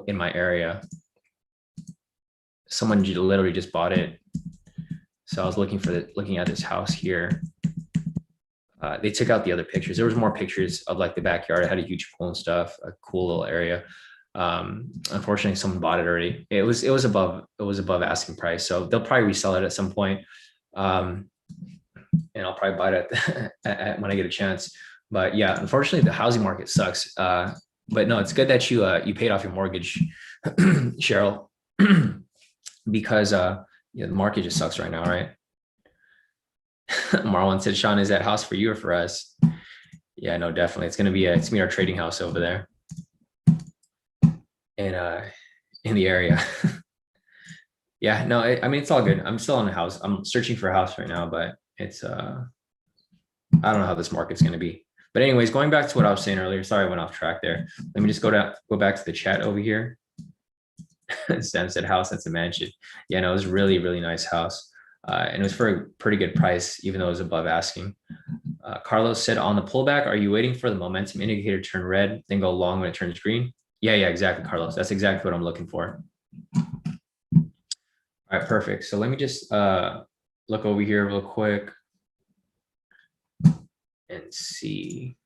in my area. Someone literally just bought it. So I was looking at this house here. They took out the other pictures. There was more pictures of like the backyard. It had a huge pool and stuff, a cool little area. Unfortunately, someone bought it already. It was above asking price, so they'll probably resell it at some point. And I'll probably buy it when I get a chance. But yeah, unfortunately, the housing market sucks. But no, it's good that you paid off your mortgage, Cheryl, because yeah, the market just sucks right now, right? Marlon said, Shawn, is that house for you or for us? Yeah, no, definitely. It's gonna be our trading house over there in the area. Yeah, no, I mean, it's all good. I'm still on the house. I'm searching for a house right now, but it's I don't know how this market's gonna be. But anyways, going back to what I was saying earlier, sorry I went off track there. Let me just go back to the chat over here. Sam said house, that's a mansion. Yeah, no, it was really, really nice house. And it was for a pretty good price, even though it was above asking. Carlos said, on the pullback, are you waiting for the momentum indicator to turn red, then go long when it turns green? Yeah, exactly, Carlos. That's exactly what I'm looking for. All right, perfect. So let me just look over here real quick and see.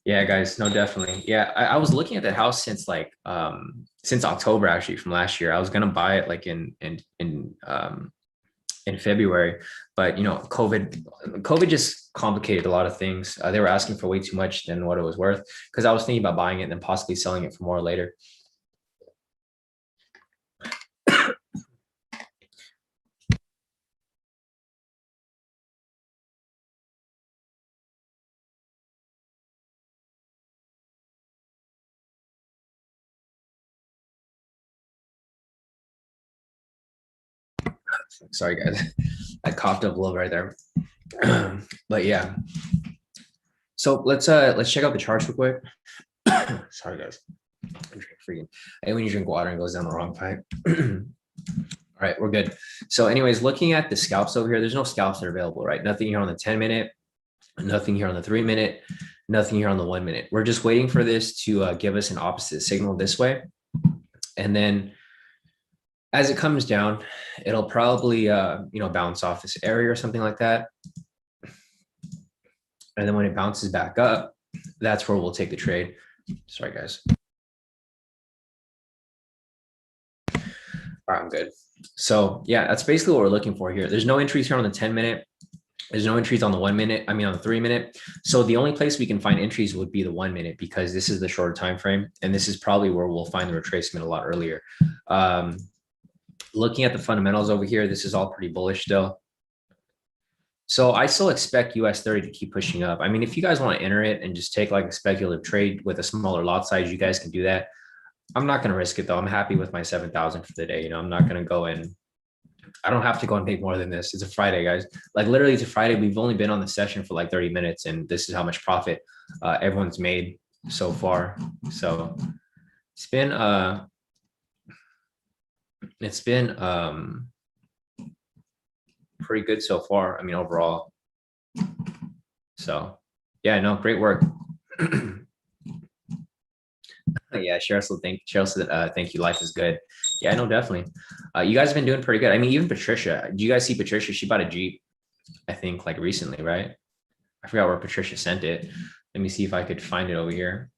Yeah, guys, no, definitely. Yeah, I was looking at that house since like since October, actually, from last year. I was gonna buy it like in February, but you know, COVID just complicated a lot of things. They were asking for way too much than what it was worth, because I was thinking about buying it and then possibly selling it for more later. Sorry, guys, I coughed up a little right there. But yeah, so let's check out the charts real quick. Sorry, guys. And when you drink water and it goes down the wrong pipe. All right, we're good. So anyways, looking at the scalps over here, there's no scalps that are available, right? Nothing here on the 10-minute, nothing here on the 3-minute, nothing here on the 1-minute. We're just waiting for this to give us an opposite signal this way. And then as it comes down, it'll probably, bounce off this area or something like that. And then when it bounces back up, that's where we'll take the trade. Sorry, guys. All right, I'm good. So yeah, that's basically what we're looking for here. There's no entries here on the 10-minute. There's no entries on the 1-minute. I mean, on the 3-minute. So the only place we can find entries would be the 1-minute, because this is the shorter time frame, and this is probably where we'll find the retracement a lot earlier. Looking at the fundamentals over here, this is all pretty bullish still. So I still expect US 30 to keep pushing up. I mean, if you guys want to enter it and just take like a speculative trade with a smaller lot size, you guys can do that. I'm not going to risk it though. I'm happy with my 7,000 for the day. You know, I'm not going to go in. I don't have to go and make more than this. It's a Friday, guys. Like literally, it's a Friday. We've only been on the session for like 30 minutes, and this is how much profit everyone's made so far. So it's been pretty good so far. I mean, overall. So yeah, no, great work. Yeah, Cheryl said, thank you. Life is good. Yeah, no, definitely. You guys have been doing pretty good. I mean, even Patricia, do you guys see Patricia? She bought a Jeep, I think, like recently, right? I forgot where Patricia sent it. Let me see if I could find it over here.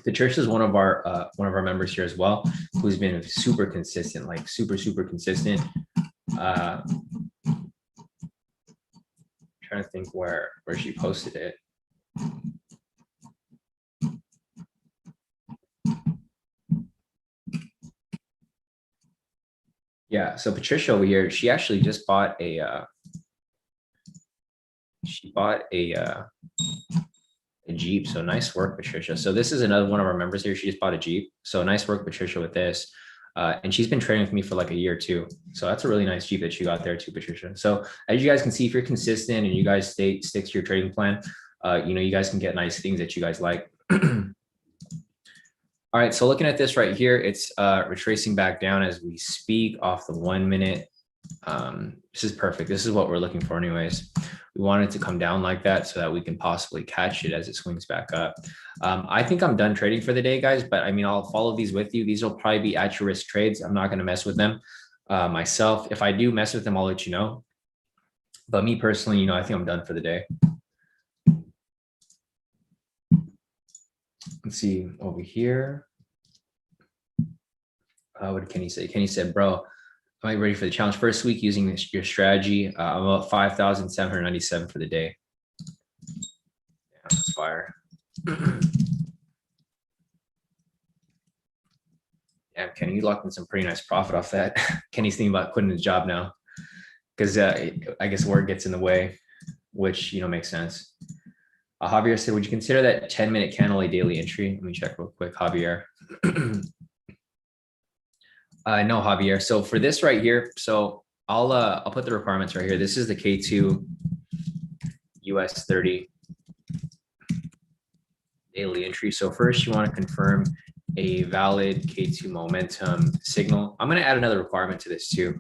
Patricia is one of our members here as well, who's been super consistent, like super consistent. Trying to think where she posted it. Yeah, so Patricia over here, she actually just bought a Jeep. So nice work, Patricia. So this is another one of our members here. She just bought a Jeep. So nice work, Patricia, with this. And she's been trading with me for like a year too. So that's a really nice Jeep that you got there too, Patricia. So as you guys can see, if you're consistent and you guys stick to your trading plan, you guys can get nice things that you guys like. All right, so looking at this right here, it's retracing back down as we speak off the 1-minute. This is perfect. This is what we're looking for anyways. We want it to come down like that so that we can possibly catch it as it swings back up. I think I'm done trading for the day, guys, but I mean, I'll follow these with you. These will probably be at your risk trades. I'm not going to mess with them myself. If I do mess with them, I'll let you know. But me personally, you know, I think I'm done for the day. Let's see over here. What did Kenny say? Kenny said, bro, am I ready for the challenge? First week using your strategy. I'm about 5,797 for the day. Yeah, that's fire. Yeah, Kenny, you locked in some pretty nice profit off that. Kenny's thinking about quitting his job now because I guess work gets in the way, which, you know, makes sense. Javier said, would you consider that 10-minute candle a daily entry? Let me check real quick, Javier. No, Javier. So for this right here, so I'll put the requirements right here. This is the K2 US 30 daily entry. So first you want to confirm a valid K2 momentum signal. I'm going to add another requirement to this too,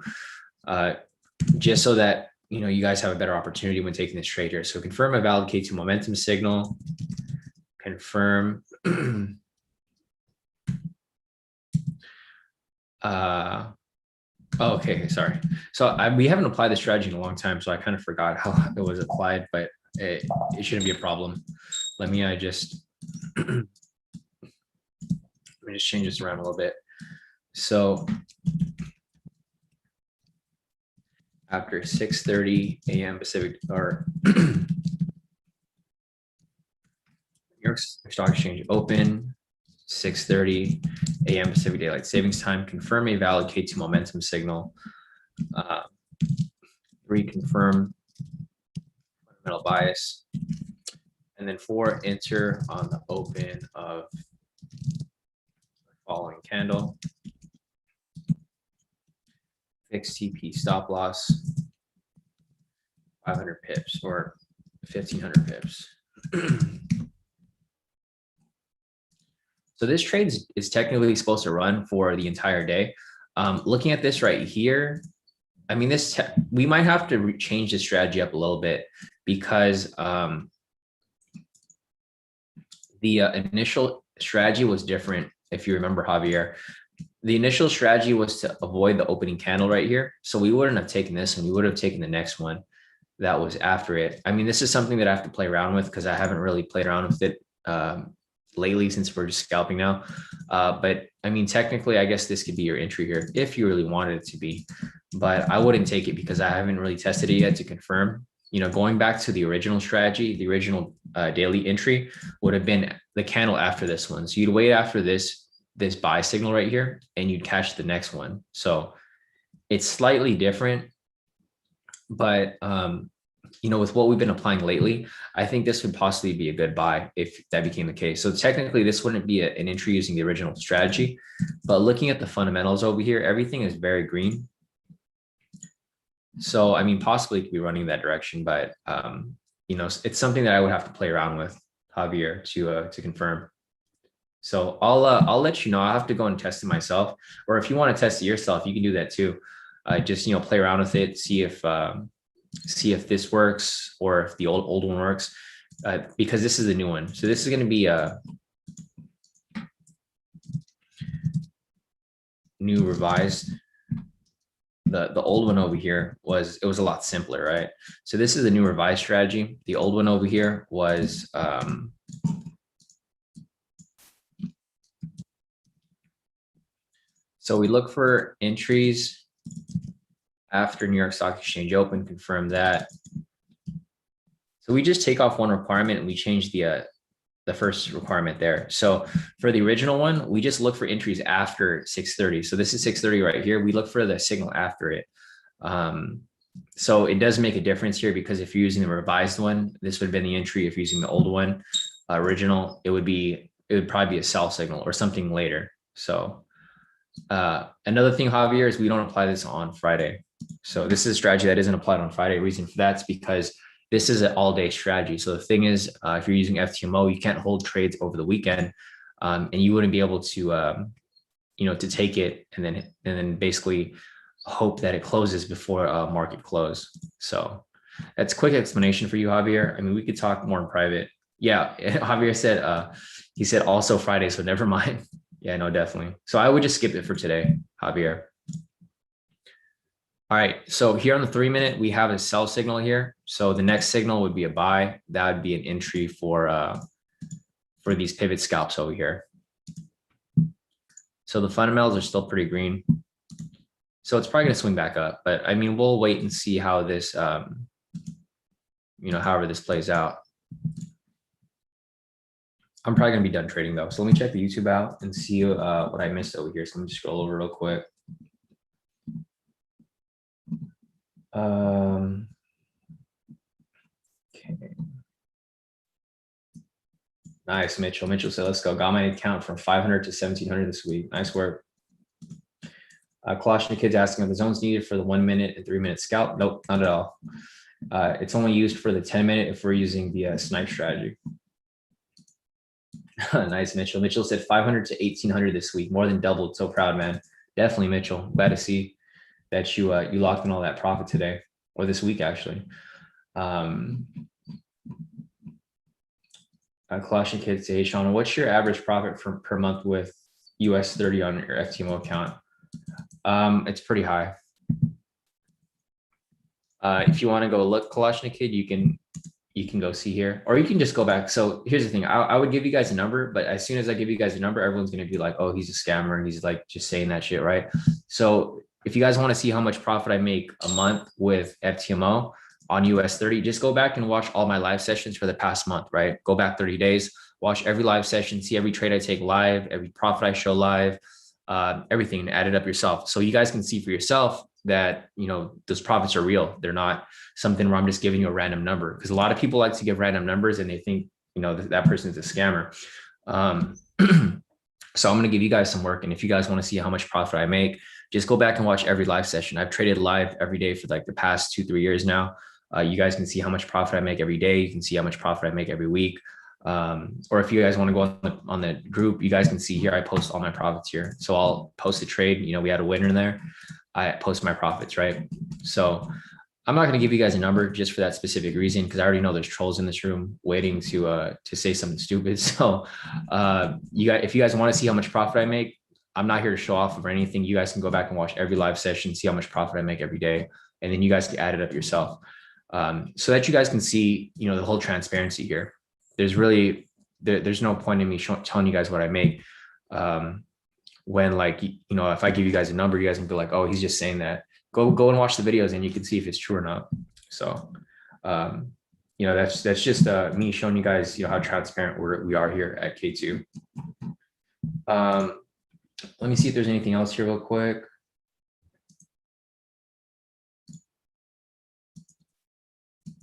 just so that, you know, you guys have a better opportunity when taking this trade here. So confirm a valid K2 momentum signal, confirm okay, sorry. So we haven't applied the strategy in a long time, so I kind of forgot how it was applied, but it shouldn't be a problem. Let me just change this around a little bit. So after 6:30 a.m. Pacific, or New York Stock Exchange open, 6:30 a.m. Pacific Daylight Savings Time, confirm a valid K2 momentum signal, reconfirm fundamental bias, and then 4, enter on the open of the following candle, fixed TP stop loss, 500 pips or 1,500 pips. So this trade is technically supposed to run for the entire day. Looking at this right here, I mean, we might have to change the strategy up a little bit because the initial strategy was different. If you remember, Javier, the initial strategy was to avoid the opening candle right here. So we wouldn't have taken this one. We would have taken the next one that was after it. I mean, this is something that I have to play around with because I haven't really played around with it lately since we're just scalping now. But I mean, technically, I guess this could be your entry here if you really wanted it to be, but I wouldn't take it because I haven't really tested it yet to confirm. You know, going back to the original strategy, the original daily entry would have been the candle after this one. So you'd wait after this buy signal right here and you'd catch the next one. So it's slightly different, but you know, with what we've been applying lately, I think this would possibly be a good buy if that became the case. So technically this wouldn't be an entry using the original strategy, but looking at the fundamentals over here, everything is very green. So, I mean, possibly it could be running that direction, but you know, it's something that I would have to play around with, Javier, to confirm. So I'll let you know. I'll have to go and test it myself, or if you want to test it yourself, you can do that too. Just, you know, play around with it, see if this works or if the old one works, because this is a new one. So this is going to be a new revised. The old one over here was a lot simpler, right? So this is the new revised strategy. The old one over here was so we look for entries after New York Stock Exchange open, confirm that. So we just take off one requirement and we change the first requirement there. So for the original one, we just look for entries after 6:30. So this is 6:30 right here. We look for the signal after it. So it does make a difference here because if you're using the revised one, this would have been the entry. If you're using the old one, original, it would probably be a sell signal or something later. So another thing, Javier, is we don't apply this on Friday. So this is a strategy that isn't applied on Friday. Reason for that's because this is an all-day strategy. So the thing is, if you're using FTMO, you can't hold trades over the weekend, and you wouldn't be able to, you know, to take it and then basically hope that it closes before market close. So that's a quick explanation for you, Javier. I mean, we could talk more in private. Yeah, Javier said he said also Friday, so never mind. Yeah, no, definitely. So I would just skip it for today, Javier. All right, so here on the 3-minute, we have a sell signal here. So the next signal would be a buy. That would be an entry for these pivot scalps over here. So the fundamentals are still pretty green. So it's probably going to swing back up, but I mean, we'll wait and see how this, however this plays out. I'm probably going to be done trading though. So let me check the YouTube out and see what I missed over here. So let me just scroll over real quick. Okay. Nice, Mitchell. Mitchell said, let's go. Got my account from 500 to 1700 this week. Nice work. Kalashnikov kid's asking if the zone's needed for the 1-minute and 3-minute scalp. Nope, not at all. It's only used for the 10-minute if we're using the snipe strategy. Nice, Mitchell. Mitchell said 500 to 1800 this week, more than doubled. So proud, man. Definitely, Mitchell. Glad to see that you locked in all that profit today, or this week actually. Kalashnikov kid say, hey, Shawn, what's your average profit per month with US 30 on your FTMO account? It's pretty high. If you want to go look, Kalashnikov, you can go see here, or you can just go back. So here's the thing. I would give you guys a number, but as soon as I give you guys a number, everyone's going to be like, oh, he's a scammer. And he's like just saying that shit, right? So if you guys want to see how much profit I make a month with FTMO on US 30, just go back and watch all my live sessions for the past month, right? Go back 30 days, watch every live session, see every trade I take live, every profit I show live, everything, and add it up yourself. So you guys can see for yourself that, those profits are real. They're not something where I'm just giving you a random number, because a lot of people like to give random numbers and they think, that person is a scammer. So I'm going to give you guys some work. And if you guys want to see how much profit I make, just go back and watch every live session. I've traded live every day for like the past 2-3 years now. You guys can see how much profit I make every day. You can see how much profit I make every week. Or if you guys want to go on the group, you guys can see here, I post all my profits here. So I'll post a trade, we had a winner there. I post my profits, right? So I'm not going to give you guys a number just for that specific reason, because I already know there's trolls in this room waiting to say something stupid. So if you guys want to see how much profit I make, I'm not here to show off or anything. You guys can go back and watch every live session, see how much profit I make every day, and then you guys can add it up yourself, so that you guys can see, the whole transparency here. There's really there's no point in me telling you guys what I make. When if I give you guys a number, you guys can be like, oh, he's just saying that. Go and watch the videos and you can see if it's true or not. So, that's just me showing you guys, how transparent we are here at K². Let me see if there's anything else here real quick.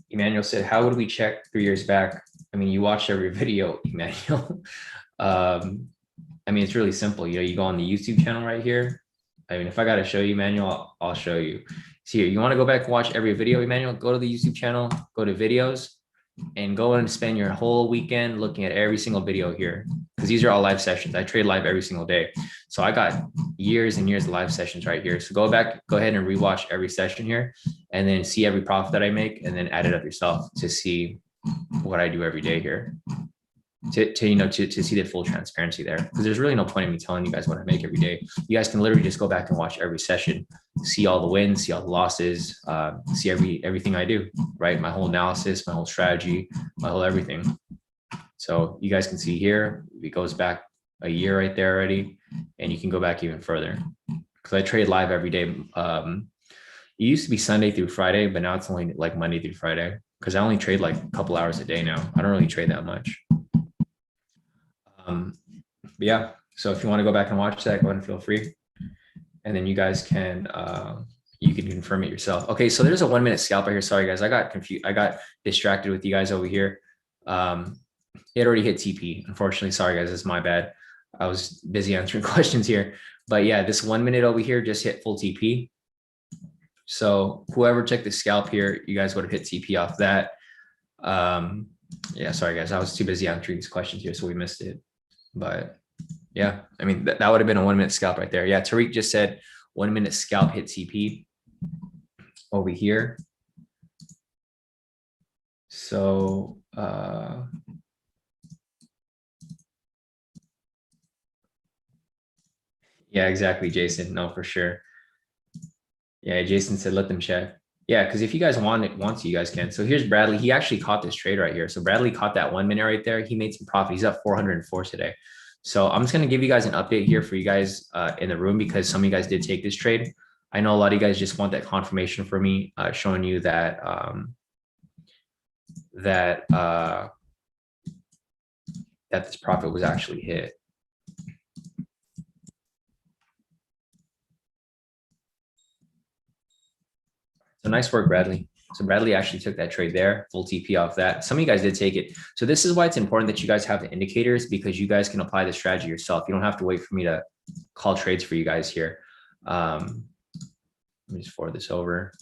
Emmanuel said, how would we check 3 years back? I mean, you watched every video, Emmanuel. I mean, it's really simple. You go on the YouTube channel right here. I mean, if I got to show you, Emmanuel, I'll show you. See here, you want to go back and watch every video, Emmanuel, go to the YouTube channel, go to videos, and go and spend your whole weekend looking at every single video here, because these are all live sessions. I trade live every single day. So I got years and years of live sessions right here. So go ahead and rewatch every session here, and then see every profit that I make, and then add it up yourself to see what I do every day here. To see the full transparency there, because there's really no point in me telling you guys what I make every day. You guys can literally just go back and watch every session, see all the wins, see all the losses, see everything I do, right? My whole analysis, my whole strategy, my whole everything. So you guys can see here, it goes back a year right there already, and you can go back even further, because I trade live every day. It used to be Sunday through Friday, but now it's only like Monday through Friday, because I only trade like a couple hours a day now. I don't really trade that much. But yeah, so if you want to go back and watch that, go ahead and feel free, and then you guys can you can confirm it yourself. Okay, so there's a 1-minute scalp right here. Sorry guys, I got confused. I got distracted with you guys over here. It already hit TP, unfortunately. Sorry guys, it's my bad. I was busy answering questions here, but yeah, this 1 minute over here just hit full TP. So whoever took the scalp here, you guys would have hit TP off that. Yeah, sorry guys, I was too busy answering these questions here, so we missed it. But yeah, I mean, that would have been a 1 minute scalp right there. Yeah, Tariq just said 1 minute scalp hit TP over here. So yeah, exactly, Jason. No, for sure. Yeah, Jason said let them check. Yeah, because if you guys want to, you guys can. So here's Bradley. He actually caught this trade right here. So Bradley caught that 1 minute right there. He made some profit. He's up 404 today. So I'm just going to give you guys an update here for you guys in the room, because some of you guys did take this trade. I know a lot of you guys just want that confirmation for me, showing you that that this profit was actually hit. So nice work, Bradley. So Bradley actually took that trade there, full TP off that. Some of you guys did take it. So this is why it's important that you guys have the indicators, because you guys can apply the strategy yourself. You don't have to wait for me to call trades for you guys here. Let me just forward this over.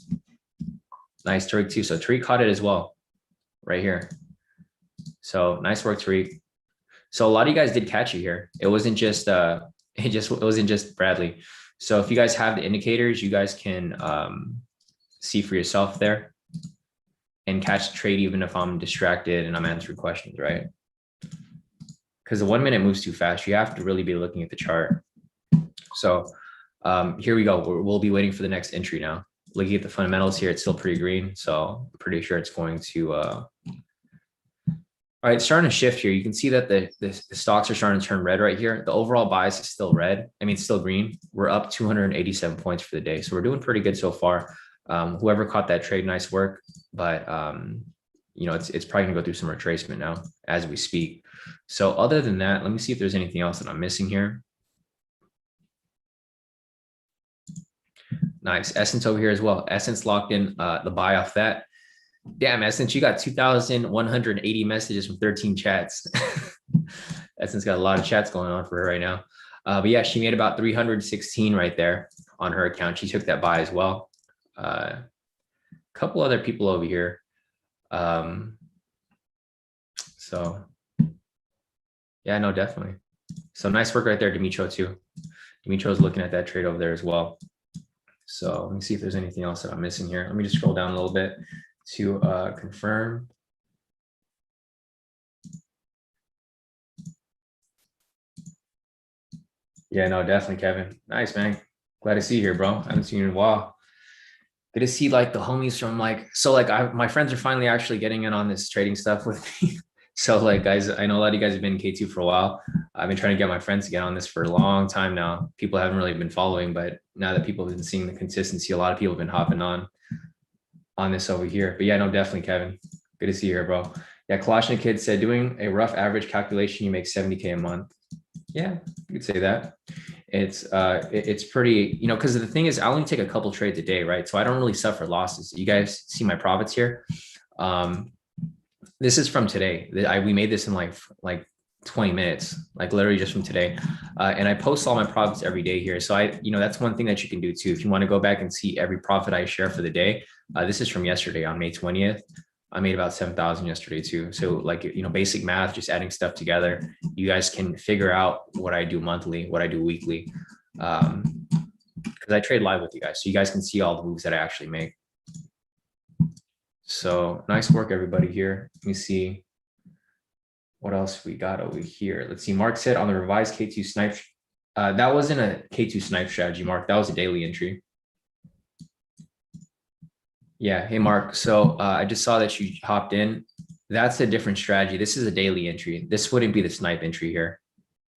Nice, Tariq too. So Tariq caught it as well, right here. So nice work, Tariq. So a lot of you guys did catch it here. It wasn't just it wasn't just Bradley. So if you guys have the indicators, you guys can see for yourself there and catch the trade, even if I'm distracted and I'm answering questions, right? Because the 1 minute moves too fast. You have to really be looking at the chart. So here we go. We'll be waiting for the next entry now. Looking at the fundamentals here, it's still pretty green. So I'm pretty sure it's going to, all right, it's starting to shift here. You can see that the stocks are starting to turn red right here. The overall bias is still red. I mean, it's still green. We're up 287 points for the day. So we're doing pretty good so far. Whoever caught that trade, nice work. But, you know, it's probably gonna go through some retracement now as we speak. So other than that, let me see if there's anything else that I'm missing here. Nice. Essence over here as well. Essence locked in the buy off that. Damn, Essence, you got 2,180 messages from 13 chats. Essence got a lot of chats going on for her right now. But yeah, she made about 316 right there on her account. She took that buy as well. A couple other people over here. So yeah, no, definitely. So nice work right there, Dimitro too. Dimitro's looking at that trade over there as well. So let me see if there's anything else that I'm missing here. Let me just scroll down a little bit to confirm. Yeah, no, definitely, Kevin. Nice, man. Glad to see you here, bro. I haven't seen you in a while. Good to see like the homies from like, so like my friends are finally actually getting in on this trading stuff with me. So like, guys, I know a lot of you guys have been in K2 for a while. I've been trying to get my friends to get on this for a long time now. People haven't really been following, but now that people have been seeing the consistency, a lot of people have been hopping on this over here. But yeah, no, definitely, Kevin. Good to see you here, bro. Yeah, Kalashnik Kid said, doing a rough average calculation, you make 70K a month. Yeah, you could say that. It's pretty, you know, because the thing is, I only take a couple trades a day, right? So I don't really suffer losses. You guys see my profits here. This is from today. We made this in like 20 minutes, like literally just from today. And I post all my profits every day here. So you know, that's one thing that you can do too. If you want to go back and see every profit I share for the day, this is from yesterday on May 20th. I made about 7,000 yesterday too. So like, you know, basic math, just adding stuff together, you guys can figure out what I do monthly, what I do weekly. Because I trade live with you guys. So you guys can see all the moves that I actually make. So nice work, everybody here. Let me see what else we got over here. Let's see. Mark said on the revised K2 snipe. That wasn't a K2 snipe strategy, Mark. That was a daily entry. Yeah. Hey, Mark. So I just saw that you hopped in. That's a different strategy. This is a daily entry. This wouldn't be the snipe entry here.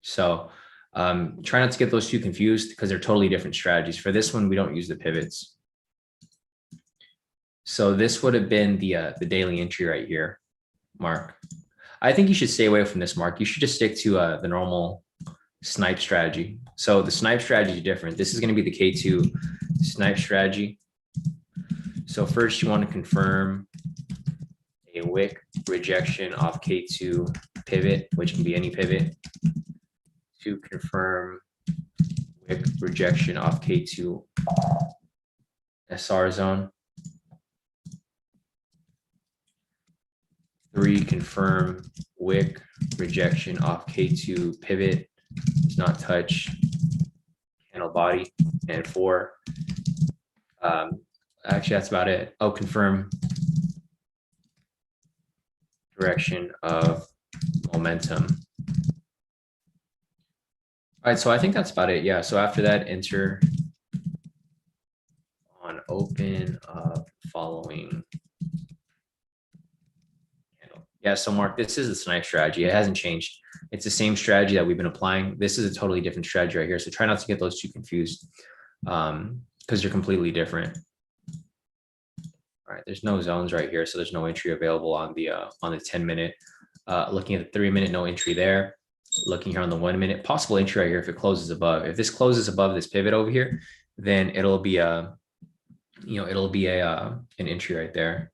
So try not to get those two confused because they're totally different strategies. For this one, we don't use the pivots. So this would have been the daily entry right here, Mark. I think you should stay away from this, Mark. You should just stick to the normal snipe strategy. So the snipe strategy is different. This is going to be the K2 snipe strategy. So first you want to confirm a wick rejection off K2 pivot, which can be any pivot, to confirm wick rejection off K2 SR zone. 3, confirm wick rejection off K2 pivot, does not touch candle body. and 4. Actually, that's about it. Oh, confirm direction of momentum. All right, so I think that's about it. Yeah, so after that, enter on open of following. Yeah, so Mark, this is the snipe strategy. It hasn't changed. It's the same strategy that we've been applying. This is a totally different strategy right here. So try not to get those two confused because they're completely different. All right, there's no zones right here. So there's no entry available on the 10-minute. Looking at the 3-minute, no entry there. Looking here on the 1-minute, possible entry right here if it closes above. If this closes above this pivot over here, then it'll be an entry right there.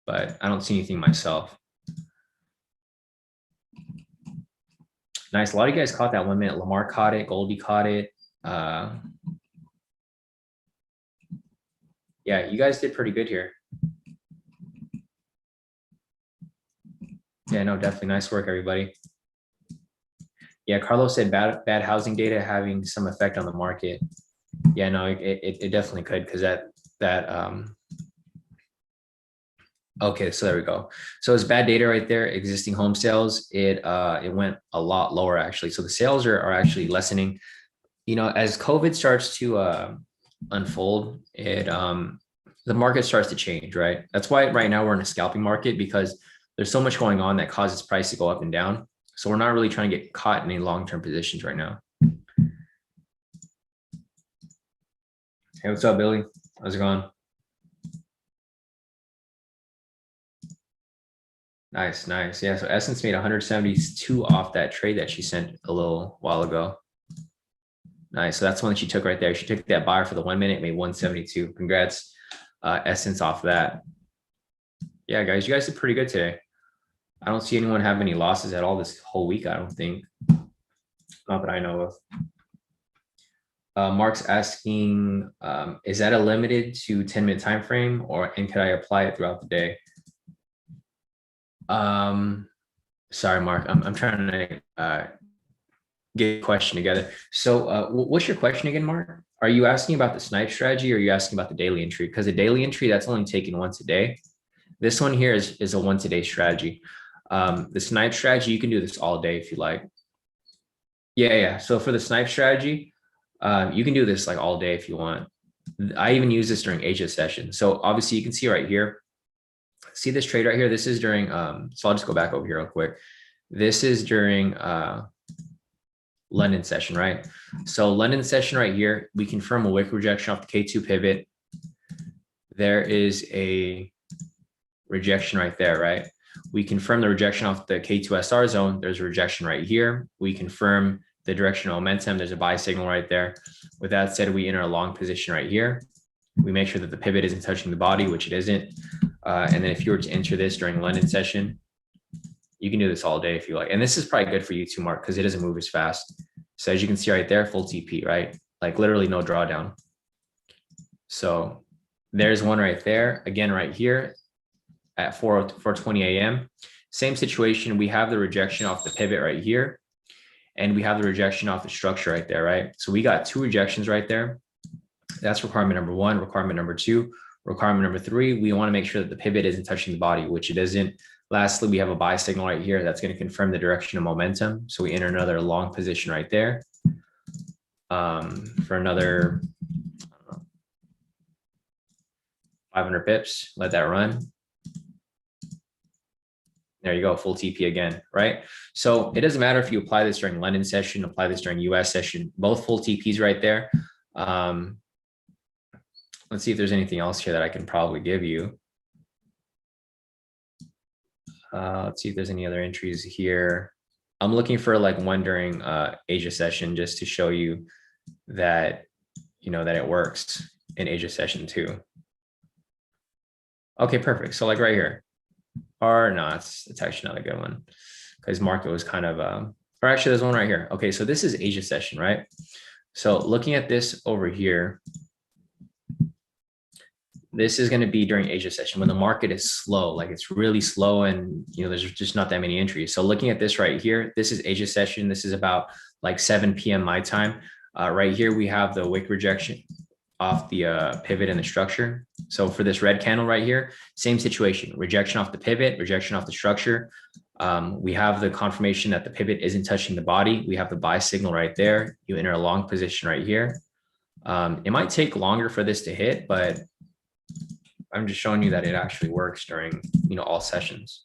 But I don't see anything myself. Nice. A lot of you guys caught that 1-minute. Lamar caught it. Goldie caught it. Yeah, you guys did pretty good here. Yeah, no, definitely. Nice work, everybody. Yeah, Carlos said bad housing data having some effect on the market. Yeah, no, it definitely could because okay, so there we go. So it's bad data right there. Existing home sales, it went a lot lower actually. So the sales are actually lessening. You know, as COVID starts to unfold, the market starts to change, right? That's why right now we're in a scalping market because there's so much going on that causes price to go up and down. So we're not really trying to get caught in any long-term positions right now. Hey, what's up, Billy? How's it going? Nice, nice. Yeah, so Essence made 172 off that trade that she sent a little while ago. Nice. So that's one that she took right there. She took that buyer for the 1-minute, made 172. Congrats, Essence, off that. Yeah, guys, you guys did pretty good today. I don't see anyone have any losses at all this whole week, I don't think. Not that I know of. Mark's asking, is that a limited to 10-minute time frame, and could I apply it throughout the day? Sorry, Mark, I'm trying to get a question together. So what's your question again, Mark? Are you asking about the snipe strategy or are you asking about the daily entry? Because the daily entry, that's only taken once a day. This one here is a once a day strategy. The snipe strategy, you can do this all day if you like. Yeah. So for the snipe strategy, you can do this like all day if you want. I even use this during Asia session. So obviously you can see right here, see this trade right here. This is during, so I'll just go back over here real quick. This is during London session, right? So London session right here, we confirm a wick rejection off the K2 pivot. There is a rejection right there, right? We confirm the rejection off the K2 SR zone. There's a rejection right here. We confirm the direction of momentum. There's a buy signal right there. With that said, we enter a long position right here. We make sure that the pivot isn't touching the body, which it isn't. And then if you were to enter this during London session, you can do this all day if you like. And this is probably good for you too, Mark, because it doesn't move as fast. So as you can see right there, full TP, right? Like literally no drawdown. So there's one right there. Again, right here at 4:20 a.m. Same situation. We have the rejection off the pivot right here. And we have the rejection off the structure right there, right? So we got 2 rejections right there. That's requirement number 1. Requirement number 2. Requirement number 3, we want to make sure that the pivot isn't touching the body, which it isn't. Lastly, we have a buy signal right here that's going to confirm the direction of momentum. So we enter another long position right there for another 500 pips. Let that run. There you go, full TP again, right? So it doesn't matter if you apply this during London session, apply this during US session, both full TPs right there. Let's see if there's anything else here that I can probably give you. Let's see if there's any other entries here. I'm looking for like one during Asia session just to show you that, that it works in Asia session too. Okay, perfect. So like right here, or no, it's actually not a good one because market was kind of, or actually there's one right here. Okay, so this is Asia session, right? So looking at this over here, this is going to be during Asia session when the market is slow, like it's really slow and, there's just not that many entries. So looking at this right here, this is Asia session. This is about like 7 p.m. my time. Right here, we have the wick rejection off the pivot and the structure. So for this red candle right here, same situation, rejection off the pivot, rejection off the structure. We have the confirmation that the pivot isn't touching the body. We have the buy signal right there. You enter a long position right here. It might take longer for this to hit, but I'm just showing you that it actually works during, all sessions.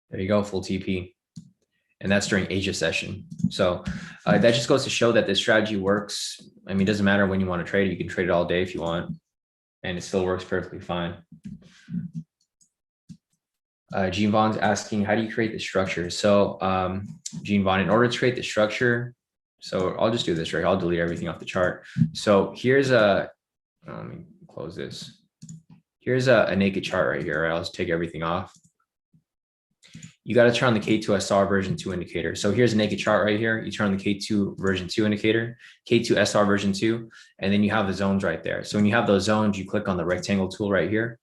There you go, full TP. And that's during Asia session. So that just goes to show that this strategy works. I mean, it doesn't matter when you want to trade it. You can trade it all day if you want, and it still works perfectly fine. Gene Vaughn's asking, how do you create the structure? So Gene Vaughn, in order to create the structure, so I'll just do this right. I'll delete everything off the chart. So here's let me close this. Here's a naked chart right here. Right? I'll just take everything off. You got to turn on the K2 SR version 2 indicator. So here's a naked chart right here. You turn on the K2 version 2 indicator, K2 SR version 2, and then you have the zones right there. So when you have those zones, you click on the rectangle tool right here,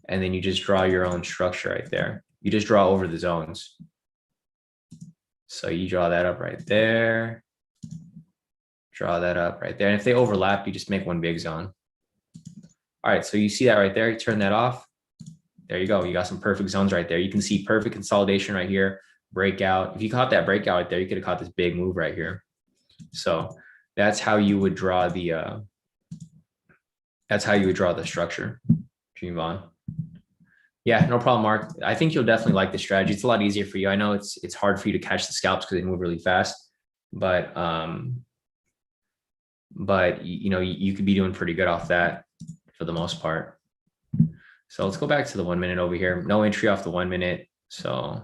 and then you just draw your own structure right there. You just draw over the zones. So you draw that up right there. Draw that up right there. And if they overlap, you just make one big zone. All right, so you see that right there. You turn that off. There you go. You got some perfect zones right there. You can see perfect consolidation right here, breakout. If you caught that breakout right there, you could have caught this big move right here. So that's how you would draw the structure, Gene Vaughn. Yeah, no problem, Mark. I think you'll definitely like the strategy. It's a lot easier for you. I know it's hard for you to catch the scalps because they move really fast, but you could be doing pretty good off that for the most part. So let's go back to the 1 minute over here. No entry off the 1 minute. So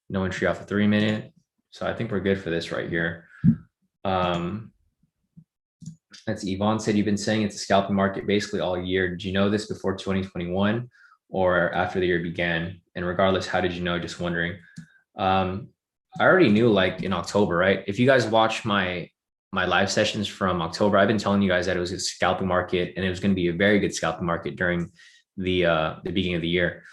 no entry off the 3 minute. So I think we're good for this right here. That's Yvonne said, you've been saying it's a scalping market basically all year. Did you know this before 2021 or after the year began? And regardless, how did you know? Just wondering. I already knew like in October, right? If you guys watch my live sessions from October, I've been telling you guys that it was a scalping market and it was going to be a very good scalping market during the beginning of the year.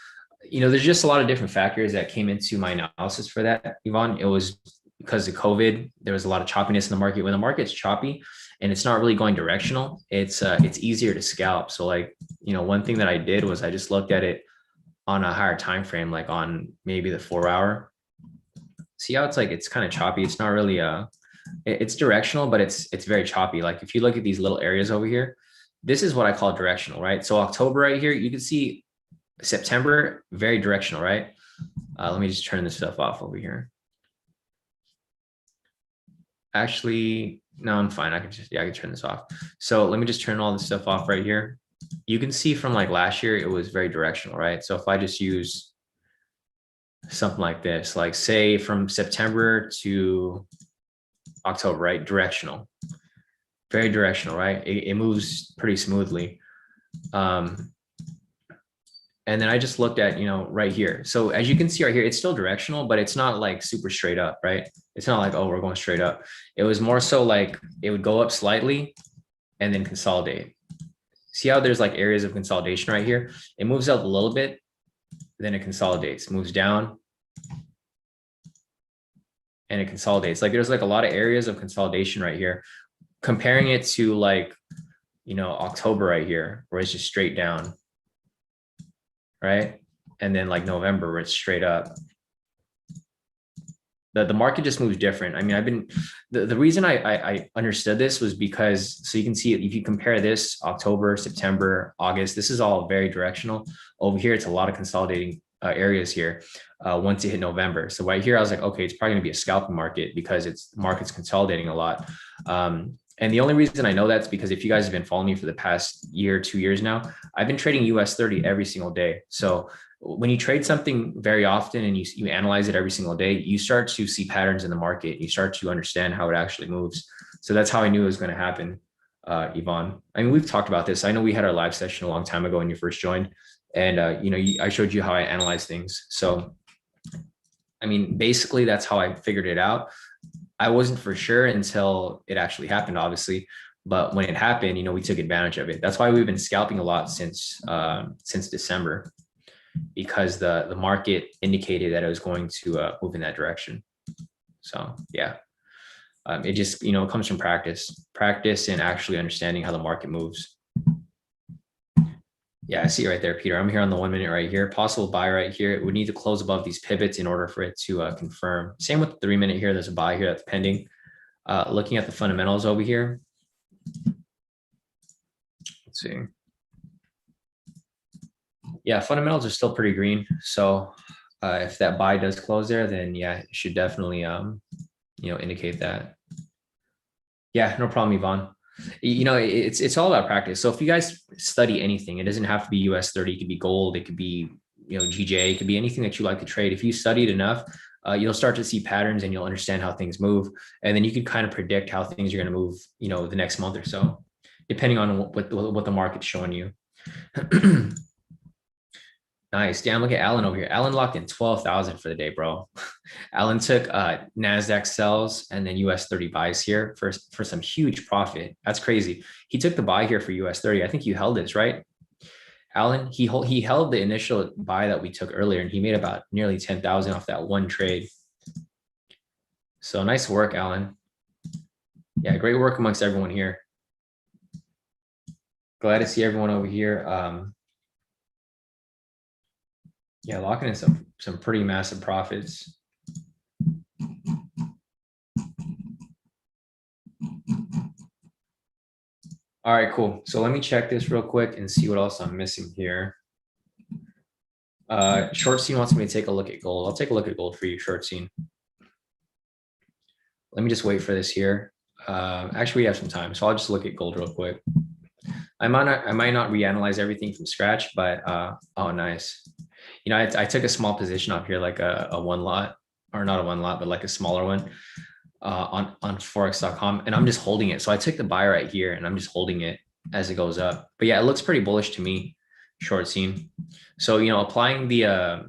There's just a lot of different factors that came into my analysis for that, Yvonne. It was because of COVID. There was a lot of choppiness in the market. When the market's choppy and it's not really going directional, it's easier to scalp. So like, one thing that I did was I just looked at it on a higher time frame, like on maybe the 4 hour. See how it's kind of choppy. It's not really it's directional, but it's very choppy. Like if you look at these little areas over here, this is what I call directional, right? So October right here, you can see September, very directional, right? Let me just turn this stuff off over here. Actually, no, I'm fine. I can turn this off. So let me just turn all this stuff off right here. You can see from like last year, it was very directional, right? So if I just use something like this, like say from September to October, right? Directional, very directional, right? It moves pretty smoothly. And then I just looked at, right here. So as you can see right here, it's still directional, but it's not like super straight up, right? It's not like, oh, we're going straight up. It was more so like it would go up slightly and then consolidate. See how there's like areas of consolidation right here? It moves up a little bit, then it consolidates, moves down, and it consolidates. Like there's like a lot of areas of consolidation right here. Comparing it to like, October right here, where it's just straight down, right? And then like November, where it's straight up. The market just moves different. I mean, the reason I understood this was because, so you can see if you compare this October, September, August, this is all very directional. Over here, it's a lot of consolidating areas here once you hit November. So right here, I was like, okay, it's probably gonna be a scalping market because the market's consolidating a lot. And the only reason I know that's because if you guys have been following me for the past year, 2 years now, I've been trading US 30 every single day. So when you trade something very often and you analyze it every single day, you start to see patterns in the market. You start to understand how it actually moves. So that's how I knew it was going to happen, Yvonne. I mean, we've talked about this. I know we had our live session a long time ago when you first joined, and I showed you how I analyze things. So, I mean, basically that's how I figured it out. I wasn't for sure until it actually happened, obviously. But when it happened, we took advantage of it. That's why we've been scalping a lot since December, because the market indicated that it was going to move in that direction. So yeah, it just, you know, it comes from practice and actually understanding how the market moves. Yeah, I see it right there, Peter. I'm here on the 1 minute right here. Possible buy right here. It would need to close above these pivots in order for it to confirm. Same with the 3 minute here. There's a buy here that's pending. Looking at the fundamentals over here. Let's see. Yeah, fundamentals are still pretty green. So if that buy does close there, then yeah, it should definitely you know, indicate that. Yeah, no problem, Yvonne. You know, it's all about practice. So if you guys study anything, it doesn't have to be US 30, it could be gold, it could be, you know, GJ, it could be anything that you like to trade. If you study it enough, you'll start to see patterns and you'll understand how things move. And then you can kind of predict how things are going to move, you know, the next month or so, depending on what the market's showing you. Nice. Damn, look at Alan over here. Alan locked in 12,000 for the day, bro. Alan took NASDAQ sells and then US 30 buys here for some huge profit. That's crazy. He took the buy here for US 30. I think you held this, right? Alan, he held the initial buy that we took earlier and he made about nearly 10,000 off that one trade. So nice work, Alan. Yeah, great work amongst everyone here. Glad to see everyone over here. Yeah, locking in some pretty massive profits. All right, cool. So let me check this real quick and see what else I'm missing here. Short scene wants me to take a look at gold. I'll take a look at gold for you, short scene. Let me just wait for this here. Actually, we have some time, so I'll just look at gold real quick. I might not reanalyze everything from scratch, but oh, nice. You know, I took a small position up here, like a one lot, or not a one lot, but like a smaller one on forex.com, and I'm just holding it. So I took the buy right here, and I'm just holding it as it goes up. But yeah, it looks pretty bullish to me, short scene. So, you know, applying the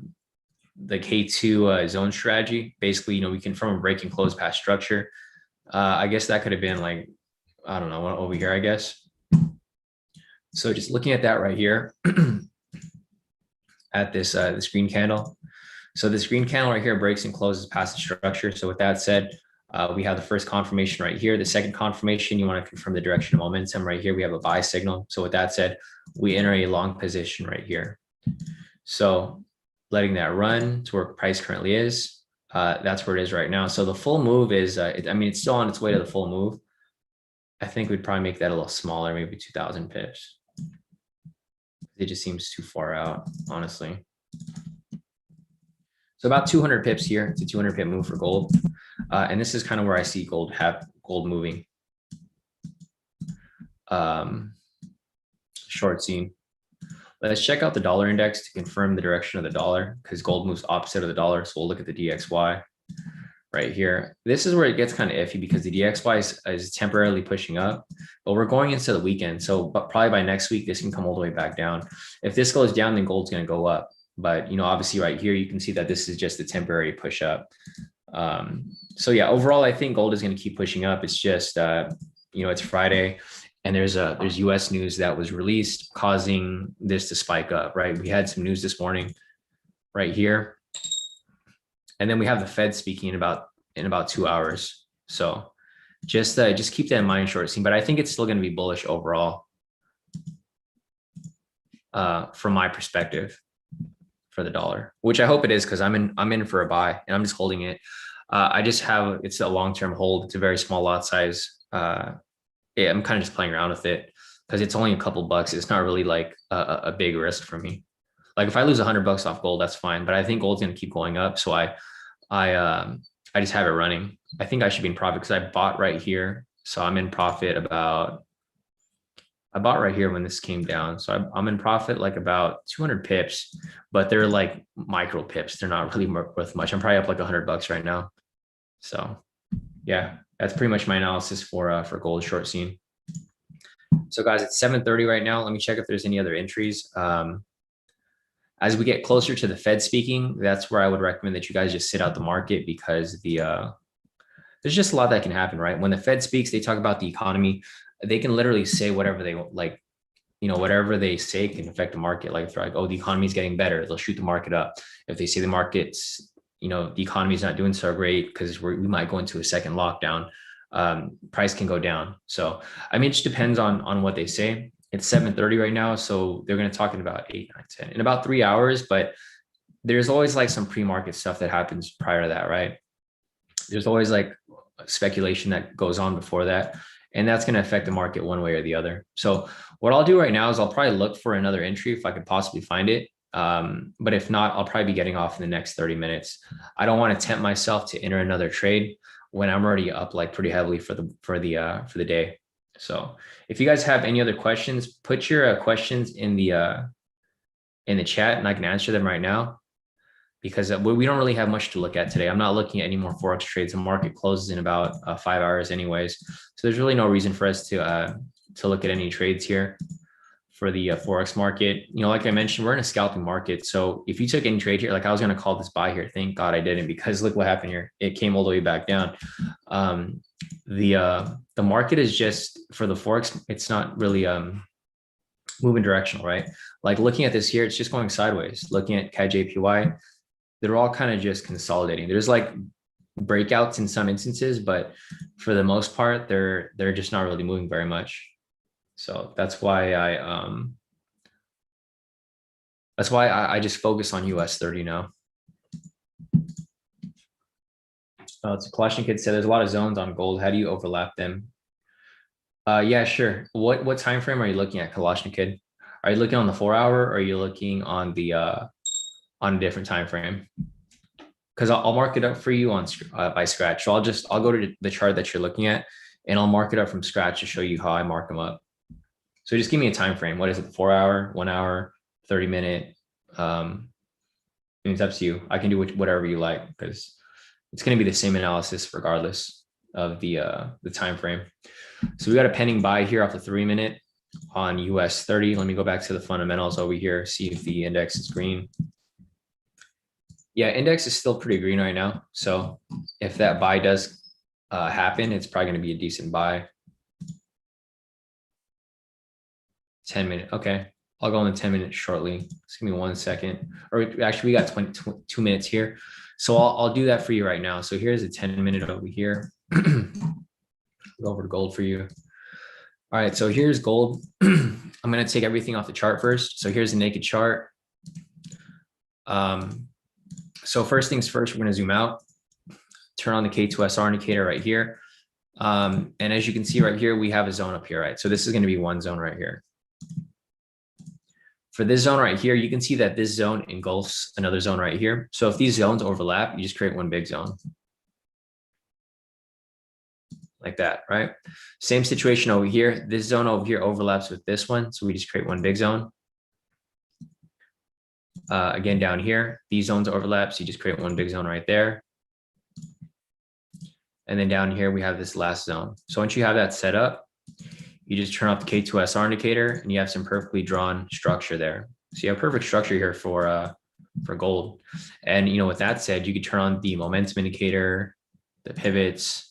K2 zone strategy, basically, you know, we confirm a break and close past structure. I guess that could have been like, I don't know, over here, I guess. So just looking at that right here, at this this green candle. So this green candle right here breaks and closes past the structure. So with that said, we have the first confirmation right here. The second confirmation, you want to confirm the direction of momentum right here. We have a buy signal. So with that said, we enter a long position right here. So letting that run to where price currently is, that's where it is right now. So the full move is, I mean, it's still on its way to the full move. I think we'd probably make that a little smaller, maybe 2,000 pips. It just seems too far out, honestly. So about 200 pips here. It's a 200 pip move for gold. And this is kind of where I see gold moving. Short scene. Let's check out the dollar index to confirm the direction of the dollar, because gold moves opposite of the dollar. So we'll look at the DXY right here. This is where it gets kind of iffy because the DXY is temporarily pushing up, but we're going into the weekend. So but probably by next week, this can come all the way back down. If this goes down, then gold's going to go up. But, you know, obviously right here, you can see that this is just a temporary push up. So yeah, overall, I think gold is going to keep pushing up. It's just, you know, it's Friday and there's US news that was released causing this to spike up, right? We had some news this morning right here. And then we have the Fed speaking in about 2 hours. So just keep that in mind, short scene. But I think it's still going to be bullish overall, from my perspective, for the dollar, which I hope it is, because I'm in for a buy and I'm just holding it. It's a long-term hold. It's a very small lot size. Yeah, I'm kind of just playing around with it because it's only a couple bucks. It's not really like a big risk for me. Like if I lose $100 off gold, that's fine. But I think gold's going to keep going up. So I just have it running. I think I should be in profit because I bought right here. So I'm in profit I bought right here when this came down. So I'm in profit like about 200 pips, but they're like micro pips. They're not really worth much. I'm probably up like $100 right now. So yeah, that's pretty much my analysis for gold short scene. So guys, it's 7:30 right now. Let me check if there's any other entries. As we get closer to the Fed speaking, that's where I would recommend that you guys just sit out the market, because there's just a lot that can happen, right? When the Fed speaks, they talk about the economy. They can literally say whatever they like, you know, whatever they say can affect the market. Like if they're like, oh, the economy is getting better, they'll shoot the market up. If they say the market's, the economy is not doing so great because we might go into a second lockdown, price can go down. So, I mean, it just depends on what they say. It's 7:30 right now. So they're going to talk in about 8, 9, 10 in about 3 hours, but there's always like some pre-market stuff that happens prior to that, right? There's always like speculation that goes on before that, and that's going to affect the market one way or the other. So what I'll do right now is I'll probably look for another entry if I could possibly find it. But if not, I'll probably be getting off in the next 30 minutes. I don't want to tempt myself to enter another trade when I'm already up like pretty heavily for the day. So if you guys have any other questions, put your questions in the chat and I can answer them right now, because we don't really have much to look at today. I'm not looking at any more Forex trades. The market closes in about 5 hours anyways. So there's really no reason for us to look at any trades here for the Forex market. Like I mentioned, we're in a scalping market. So if you took any trade here, like I was going to call this buy here, thank God I didn't, because look what happened here. It came all the way back down. The market is just, for the Forex, it's not really moving directional, right? Like looking at this here, it's just going sideways. Looking at KJPY, they're all kind of just consolidating. There's like breakouts in some instances, but for the most part, they're just not really moving very much. So that's why I just focus on US 30 now. It's Kalashnikov kid said there's a lot of zones on gold. How do you overlap them? Yeah, sure. What time frame are you looking at, Kalashnikov kid? Are you looking on the 4-hour, or are you looking on the on a different time frame? Because I'll mark it up for you on by scratch. So I'll go to the chart that you're looking at, and I'll mark it up from scratch to show you how I mark them up. So just give me a time frame. What is it? 4-hour, 1 hour, 30-minute? It's up to you. I can do whatever you like, because it's going to be the same analysis regardless of the time frame. So we got a pending buy here off the 3-minute on US 30. Let me go back to the fundamentals over here, see if the index is green. Yeah, index is still pretty green right now. So if that buy does happen, it's probably going to be a decent buy. 10-minute. Okay. I'll go on the 10-minute shortly. Just give me 1 second. Or actually, we got 22 minutes here. So I'll do that for you right now. So here's a 10-minute over here. Go over to gold for you. All right. So here's gold. I'm going to take everything off the chart first. So here's the naked chart. So first things first, we're going to zoom out, turn on the K2SR indicator right here. And as you can see right here, we have a zone up here, right? So this is going to be one zone right here. For this zone right here, you can see that this zone engulfs another zone right here. So if these zones overlap, you just create one big zone. Like that, right? Same situation over here. This zone over here overlaps with this one. So we just create one big zone. Again, down here, these zones overlap. So you just create one big zone right there. And then down here, we have this last zone. So once you have that set up, you just turn off the K2SR indicator and you have some perfectly drawn structure there. So you have perfect structure here for gold. And with that said, you could turn on the momentum indicator, the pivots,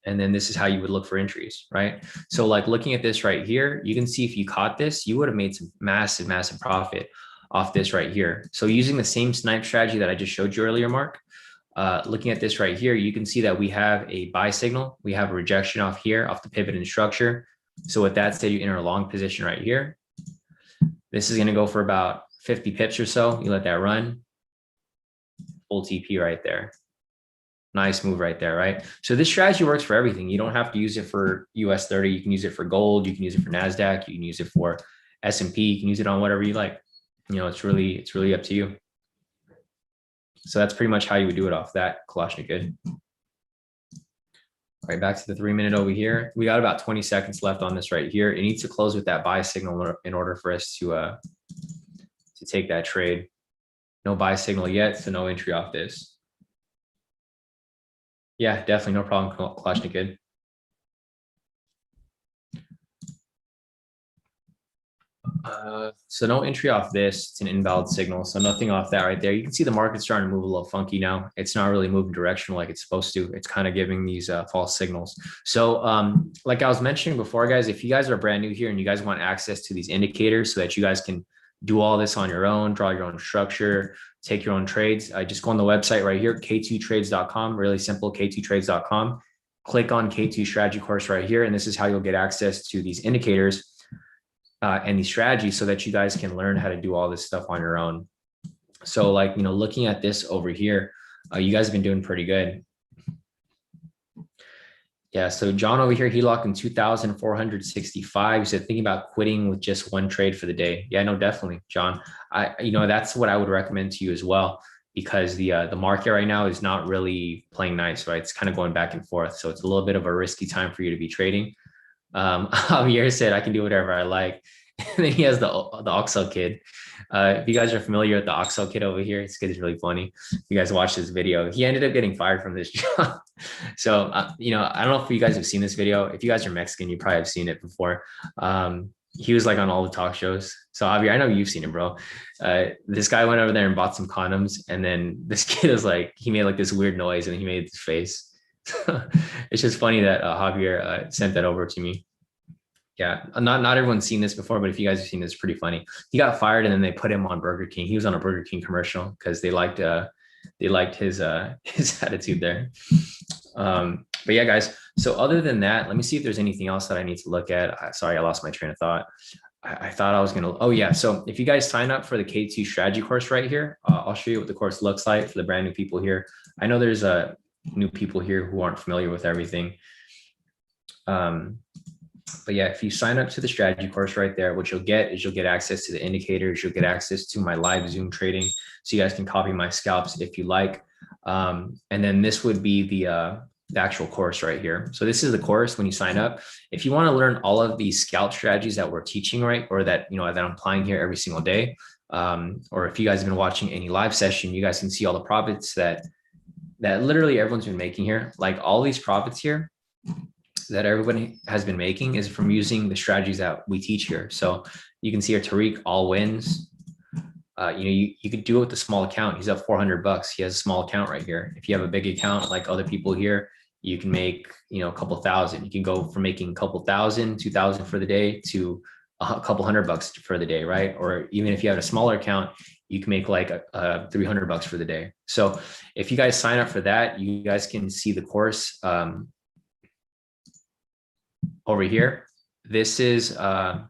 and then this is how you would look for entries, right? So like looking at this right here, you can see if you caught this, you would have made some massive, massive profit off this right here. So using the same snipe strategy that I just showed you earlier, Mark, looking at this right here, you can see that we have a buy signal. We have a rejection off here, off the pivot and structure. So with that said, you enter a long position right here. This is going to go for about 50 pips or so. You let that run. Full TP right there. Nice move right there, right? So this strategy works for everything. You don't have to use it for US 30. You can use it for gold. You can use it for NASDAQ. You can use it for S&P. You can use it on whatever you like. It's really up to you. So that's pretty much how you would do it off that Kalashnikov. All right, back to the 3-minute over here. We got about 20 seconds left on this right here. It needs to close with that buy signal in order for us to take that trade. No buy signal yet, so no entry off this. Yeah, definitely no problem, Kalashnikov. So no entry off this. It's an invalid signal. So nothing off that right there. You can see the market's starting to move a little funky now. It's not really moving directional like it's supposed to. It's kind of giving these false signals. So like I was mentioning before, guys, if you guys are brand new here and you guys want access to these indicators so that you guys can do all this on your own, draw your own structure, take your own trades, just go on the website right here, k2trades.com, really simple, k2trades.com. Click on K2 strategy course right here. And this is how you'll get access to these indicators and these strategies so that you guys can learn how to do all this stuff on your own. So like, looking at this over here, you guys have been doing pretty good. Yeah, so John over here, he locked in 2,465. He said, thinking about quitting with just one trade for the day. Yeah, no, definitely, John. That's what I would recommend to you as well, because the market right now is not really playing nice, right? It's kind of going back and forth. So it's a little bit of a risky time for you to be trading. Javier said, I can do whatever I like. And then he has the Oxel kid. If you guys are familiar with the Oxel kid over here, this kid is really funny. If you guys watch this video, he ended up getting fired from this job. So, I don't know if you guys have seen this video. If you guys are Mexican, you probably have seen it before. He was like on all the talk shows. So Javier, I know you've seen it, bro. This guy went over there and bought some condoms. And then this kid is like, he made like this weird noise and he made this face. It's just funny that Javier sent that over to me. Yeah, not everyone's seen this before, but if you guys have seen this, it's pretty funny. He got fired and then they put him on Burger King. He was on a Burger King commercial because they liked his attitude there. But yeah, guys. So other than that, let me see if there's anything else that I need to look at. Sorry, I lost my train of thought. I thought I was gonna. Oh yeah. So if you guys sign up for the K2 strategy course right here, I'll show you what the course looks like for the brand new people here. I know there's new people here who aren't familiar with everything. But yeah, if you sign up to the strategy course right there, what you'll get is you'll get access to the indicators. You'll get access to my live Zoom trading. So you guys can copy my scalps if you like. And then this would be the actual course right here. So this is the course when you sign up. If you want to learn all of these scalp strategies that we're teaching, right, or that, that I'm applying here every single day, or if you guys have been watching any live session, you guys can see all the profits that literally everyone's been making here. Like all these profits here that everybody has been making is from using the strategies that we teach here. So you can see here, Tariq all wins. You could do it with a small account. He's up $400. He has a small account right here. If you have a big account like other people here, you can make, a couple thousand. You can go from making a couple thousand, 2,000 for the day to a couple $100 for the day, right? Or even if you have a smaller account, you can make like $300 for the day. So if you guys sign up for that, you guys can see the course over here. This is what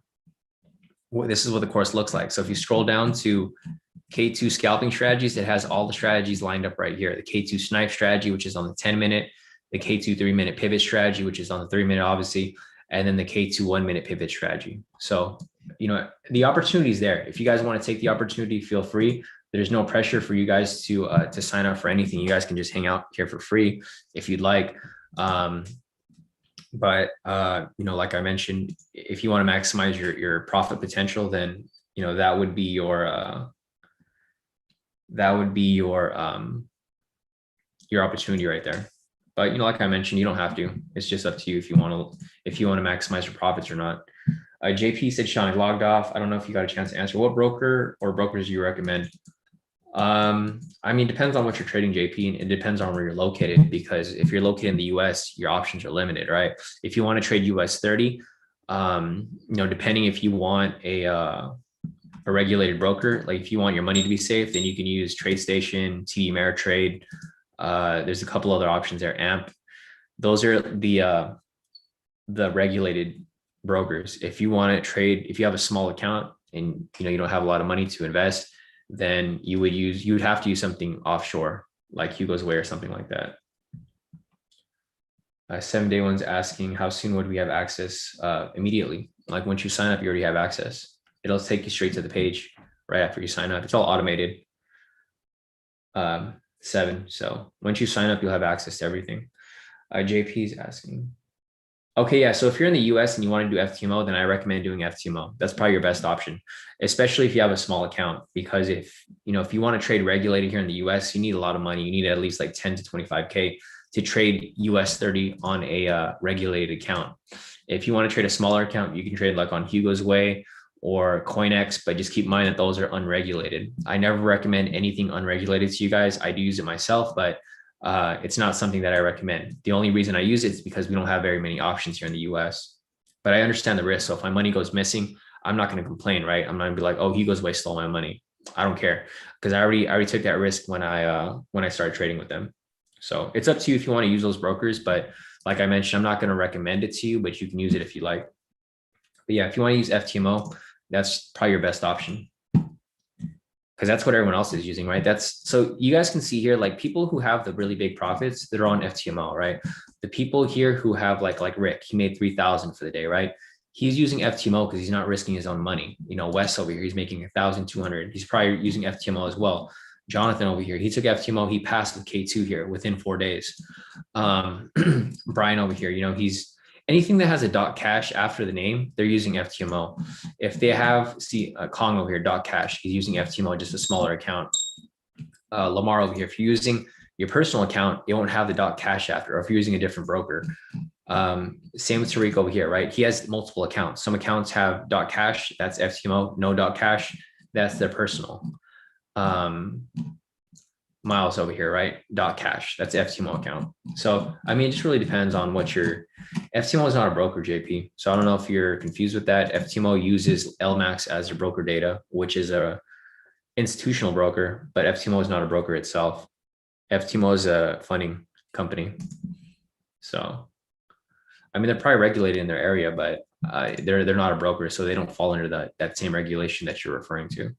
the course looks like. So if you scroll down to K2 scalping strategies, it has all the strategies lined up right here. The K2 snipe strategy, which is on the 10-minute, the K2 3-minute pivot strategy, which is on the 3-minute, obviously, and then the K2 1-minute pivot strategy. So, the opportunity is there. If you guys want to take the opportunity, feel free. There's no pressure for you guys to sign up for anything. You guys can just hang out here for free if you'd like. But like I mentioned, if you want to maximize your profit potential, then that would be your opportunity right there. But like I mentioned, you don't have to. It's just up to you if you want to maximize your profits or not. JP said, Shawn, I logged off. I don't know if you got a chance to answer. What broker or brokers do you recommend? Depends on what you're trading, JP, and it depends on where you're located, because if you're located in the US, your options are limited, right? If you want to trade US 30, depending if you want a regulated broker, like if you want your money to be safe, then you can use TradeStation, TD Ameritrade. There's a couple other options there, AMP. Those are the regulated brokers. If you want to trade, if you have a small account and you don't have a lot of money to invest, then you would have to use something offshore, like Hugo's Way or something like that. 7-day one's asking, how soon would we have access? Immediately. Like once you sign up, you already have access. It'll take you straight to the page right after you sign up. It's all automated. 7. So once you sign up, you'll have access to everything. JP's asking. Okay, yeah. So if you're in the US and you want to do FTMO, then I recommend doing FTMO. That's probably your best option, especially if you have a small account, because if you want to trade regulated here in the US, you need a lot of money. You need at least like 10 to 25K to trade US 30 on a regulated account. If you want to trade a smaller account, you can trade like on Hugo's Way or CoinX, but just keep in mind that those are unregulated. I never recommend anything unregulated to you guys. I do use it myself, but it's not something that I recommend. The only reason I use it is because we don't have very many options here in the US, but I understand the risk. So if my money goes missing, I'm not going to complain, right? I'm not gonna be like, oh, he goes away, stole my money. I don't care, because I already took that risk when I started trading with them. So it's up to you if you want to use those brokers, but like I mentioned, I'm not going to recommend it to you, but you can use it if you like. But yeah, if you want to use FTMO, that's probably your best option, because that's what everyone else is using, right? That's so you guys can see here, like people who have the really big profits, they're on FTMO, right? The people here who have like Rick, he made 3,000 for the day, right? He's using FTMO because he's not risking his own money. You know, Wes over here, he's making 1,200. He's probably using FTMO as well. Jonathan over here, he took FTMO, he passed with K2 here within 4 days. Brian over here, you know, he's anything that has a .cash after the name, they're using FTMO. If they have, see Kong over here, .cash, he's using FTMO, just a smaller account. Lamar over here, if you're using your personal account, it won't have the .cash after, or if you're using a different broker. Same with Tariq over here, right? He has multiple accounts. Some accounts have .cash, that's FTMO, no .cash, that's their personal. Miles over here, right? .cash, that's FTMO account. So, I mean, it just really depends on what your, FTMO is not a broker, JP. So I don't know if you're confused with that. FTMO uses LMAX as your broker data, which is a institutional broker, but FTMO is not a broker itself. FTMO is a funding company. So, I mean, they're probably regulated in their area, but they're not a broker, so they don't fall under that same regulation that you're referring to.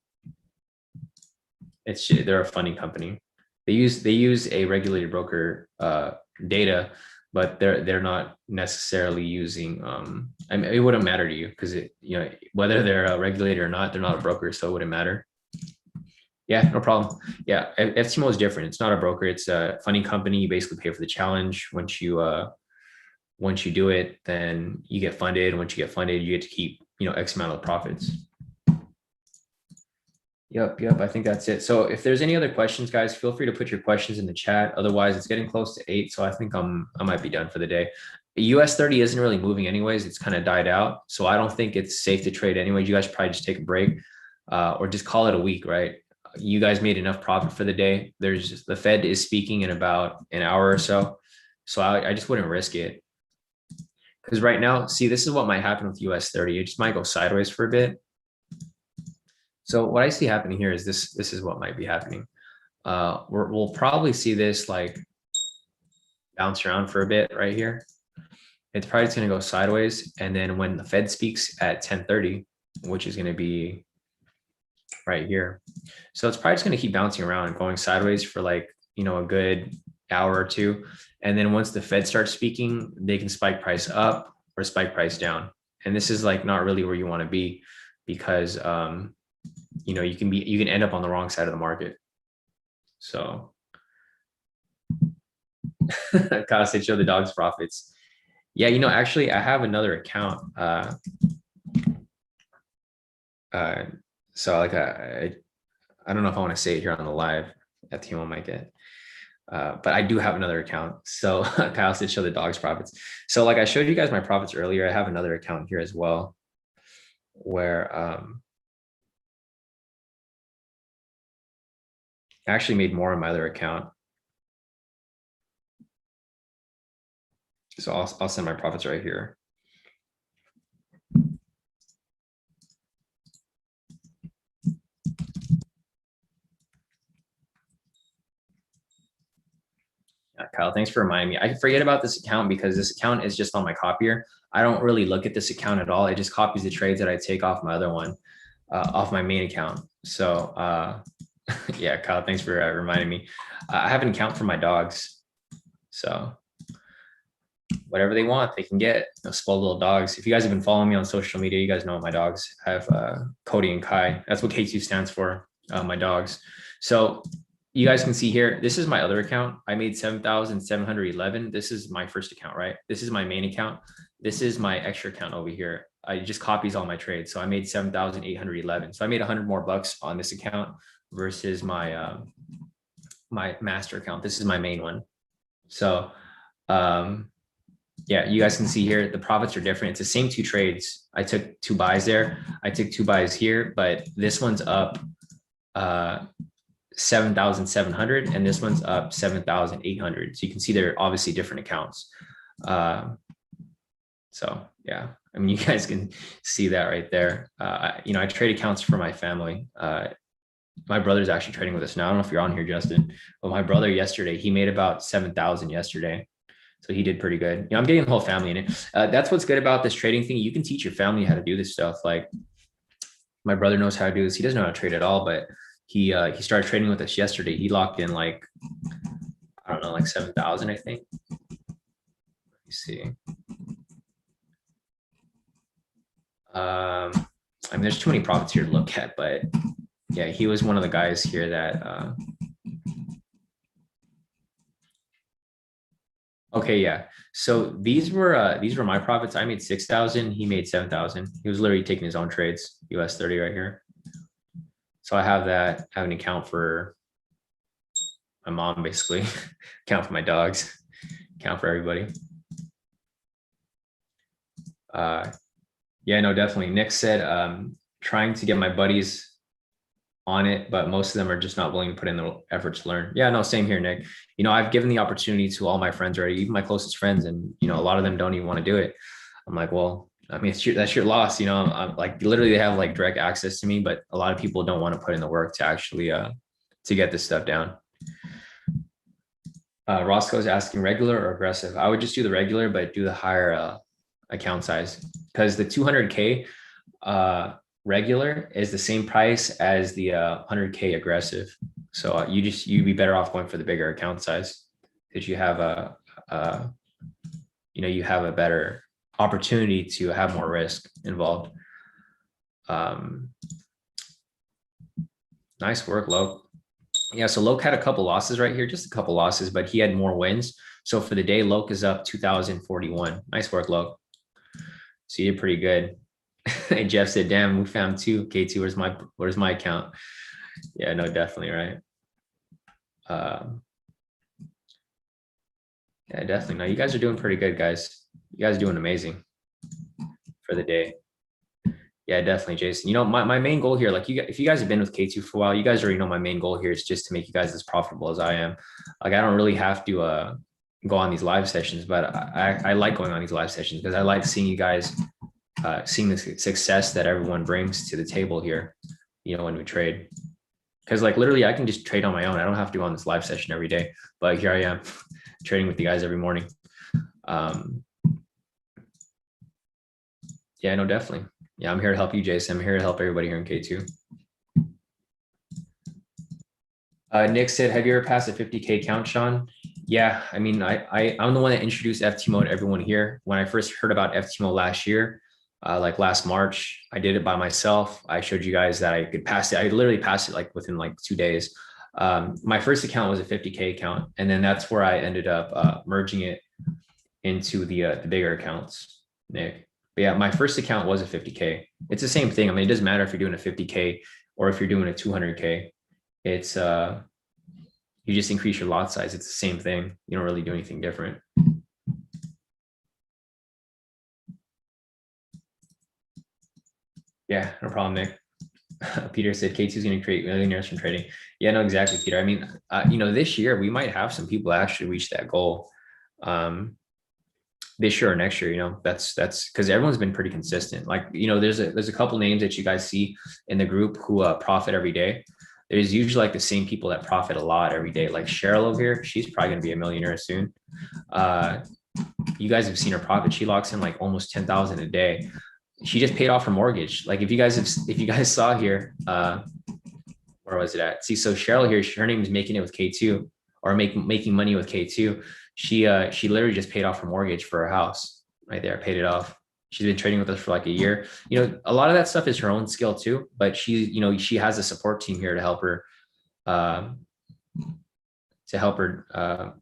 They're a funding company. They use a regulated broker data, but they're not necessarily using. I mean, it wouldn't matter to you because you know whether they're a regulator or not, they're not a broker, so it wouldn't matter. Yeah, no problem. Yeah, FTMO is different. It's not a broker. It's a funding company. You basically pay for the challenge. Once you do it, then you get funded. Once you get funded, you get to keep, you know, X amount of profits. Yep. I think that's it. So if there's any other questions, guys, feel free to put your questions in the chat. Otherwise, it's getting close to 8, so I think I might be done for the day. US 30 isn't really moving anyways. It's kind of died out, so I don't think it's safe to trade anyways. You guys probably just take a break or just call it a week, right? You guys made enough profit for the day. The Fed is speaking in about an hour or so, so I just wouldn't risk it. Because right now, see, this is what might happen with US 30. It just might go sideways for a bit. So what I see happening here is this is what might be happening. We'll probably see this like bounce around for a bit right here. It's probably going to go sideways. And then when the Fed speaks at 10:30, which is going to be right here. So it's probably just going to keep bouncing around and going sideways for like, you know, a good hour or two. And then once the Fed starts speaking, they can spike price up or spike price down. And this is like not really where you want to be because, you know, you can end up on the wrong side of the market. So Kyle said, show the dog's profits. Yeah, you know, actually I have another account. So like I don't know if I want to say it here on the live at TMO might get, but I do have another account. So Kyle said, show the dog's profits. So like I showed you guys my profits earlier, I have another account here as well, where I actually made more on my other account. So I'll send my profits right here. Yeah, Kyle, thanks for reminding me. I forget about this account because this account is just on my copier. I don't really look at this account at all. It just copies the trades that I take off my other one, off my main account. So yeah, Kyle, thanks for reminding me. I have an account for my dogs. So whatever they want, they can get. Those spoiled little dogs. If you guys have been following me on social media, you guys know my dogs. I have Cody and Kai. That's what K2 stands for, my dogs. So you guys can see here, this is my other account. I made 7,711. This is my first account, right? This is my main account. This is my extra account over here. I just copies all my trades. So I made 7,811. So I made 100 more bucks on this account versus my my master account. This is my main one. So yeah, you guys can see here, the profits are different. It's the same 2 trades. I took 2 buys there. I took 2 buys here, but this one's up 7,700 and this one's up 7,800. So you can see they're obviously different accounts. So yeah, I mean, you guys can see that right there. You know, I trade accounts for my family. My brother's actually trading with us now. I don't know if you're on here, Justin, but my brother yesterday, he made about 7,000 yesterday. So he did pretty good. You know, I'm getting the whole family in it. That's what's good about this trading thing. You can teach your family how to do this stuff. Like my brother knows how to do this. He doesn't know how to trade at all, but he started trading with us yesterday. He locked in like, I don't know, like 7,000, I think. Let me see. I mean, there's too many profits here to look at, but yeah, he was one of the guys here that, okay, yeah. So these were my profits. I made 6,000. He made 7,000. He was literally taking his own trades. US 30 right here. So I have that. I have an account for my mom, basically. Account for my dogs. Account for everybody. Yeah, no, definitely. Nick said, trying to get my buddies on it, but most of them are just not willing to put in the effort to learn. Yeah, no, same here, Nick. You know, I've given the opportunity to all my friends already, even my closest friends, and you know, a lot of them don't even want to do it. I'm like, well, I mean, that's your loss. You know, I'm like, literally, they have like direct access to me, but a lot of people don't want to put in the work to actually to get this stuff down. Roscoe's asking regular or aggressive. I would just do the regular, but do the higher account size, because the 200K regular is the same price as the 100K aggressive. So you'd be better off going for the bigger account size, because you have you know, you have a better opportunity to have more risk involved. Nice work, Loke. Yeah, so Loke had a couple losses right here, just a couple losses, but he had more wins. So for the day, Loke is up 2,041. Nice work, Loke. So you did pretty good. And Jeff said, damn, we found two. K2, where's my account? Yeah, no, definitely, right. Yeah, definitely. No, you guys are doing pretty good, guys. You guys are doing amazing for the day. Yeah, definitely, Jason. You know, my main goal here, like if you guys have been with K2 for a while, you guys already know my main goal here is just to make you guys as profitable as I am. Like I don't really have to go on these live sessions, but I like going on these live sessions because I like seeing you guys seeing the success that everyone brings to the table here, you know, when we trade. Because like literally I can just trade on my own. I don't have to go on this live session every day, but here I am trading with you guys every morning. Yeah, no, definitely. Yeah, I'm here to help you, Jason. I'm here to help everybody here in K2. Nick said, have you ever passed a 50K count, Shawn? Yeah, I mean, I'm the one that introduced FTMO to everyone here. When I first heard about FTMO last year, like last March, I did it by myself. I showed you guys that I could pass it. I literally passed it like within like 2 days. My first account was a 50K account. And then that's where I ended up merging it into the bigger accounts, Nick. But yeah, my first account was a 50K. It's the same thing. I mean, it doesn't matter if you're doing a 50K or if you're doing a 200K. It's you just increase your lot size. It's the same thing. You don't really do anything different. Yeah, no problem, Nick. Peter said K2 is going to create millionaires from trading. Yeah, no, exactly, Peter. I mean, you know, this year we might have some people actually reach that goal. This year or next year, you know, that's because everyone's been pretty consistent. Like, you know, there's a couple names that you guys see in the group who profit every day. There's usually like the same people that profit a lot every day. Like Cheryl over here, she's probably going to be a millionaire soon. You guys have seen her profit. She locks in like almost 10,000 a day. She just paid off her mortgage. Like if you guys saw here, where was it at? See, so Cheryl here, her name is making it with K2 or making money with K2. She literally just paid off her mortgage for her house right there, paid it off. She's been trading with us for like a year. You know, a lot of that stuff is her own skill too, but you know, she has a support team here to help her,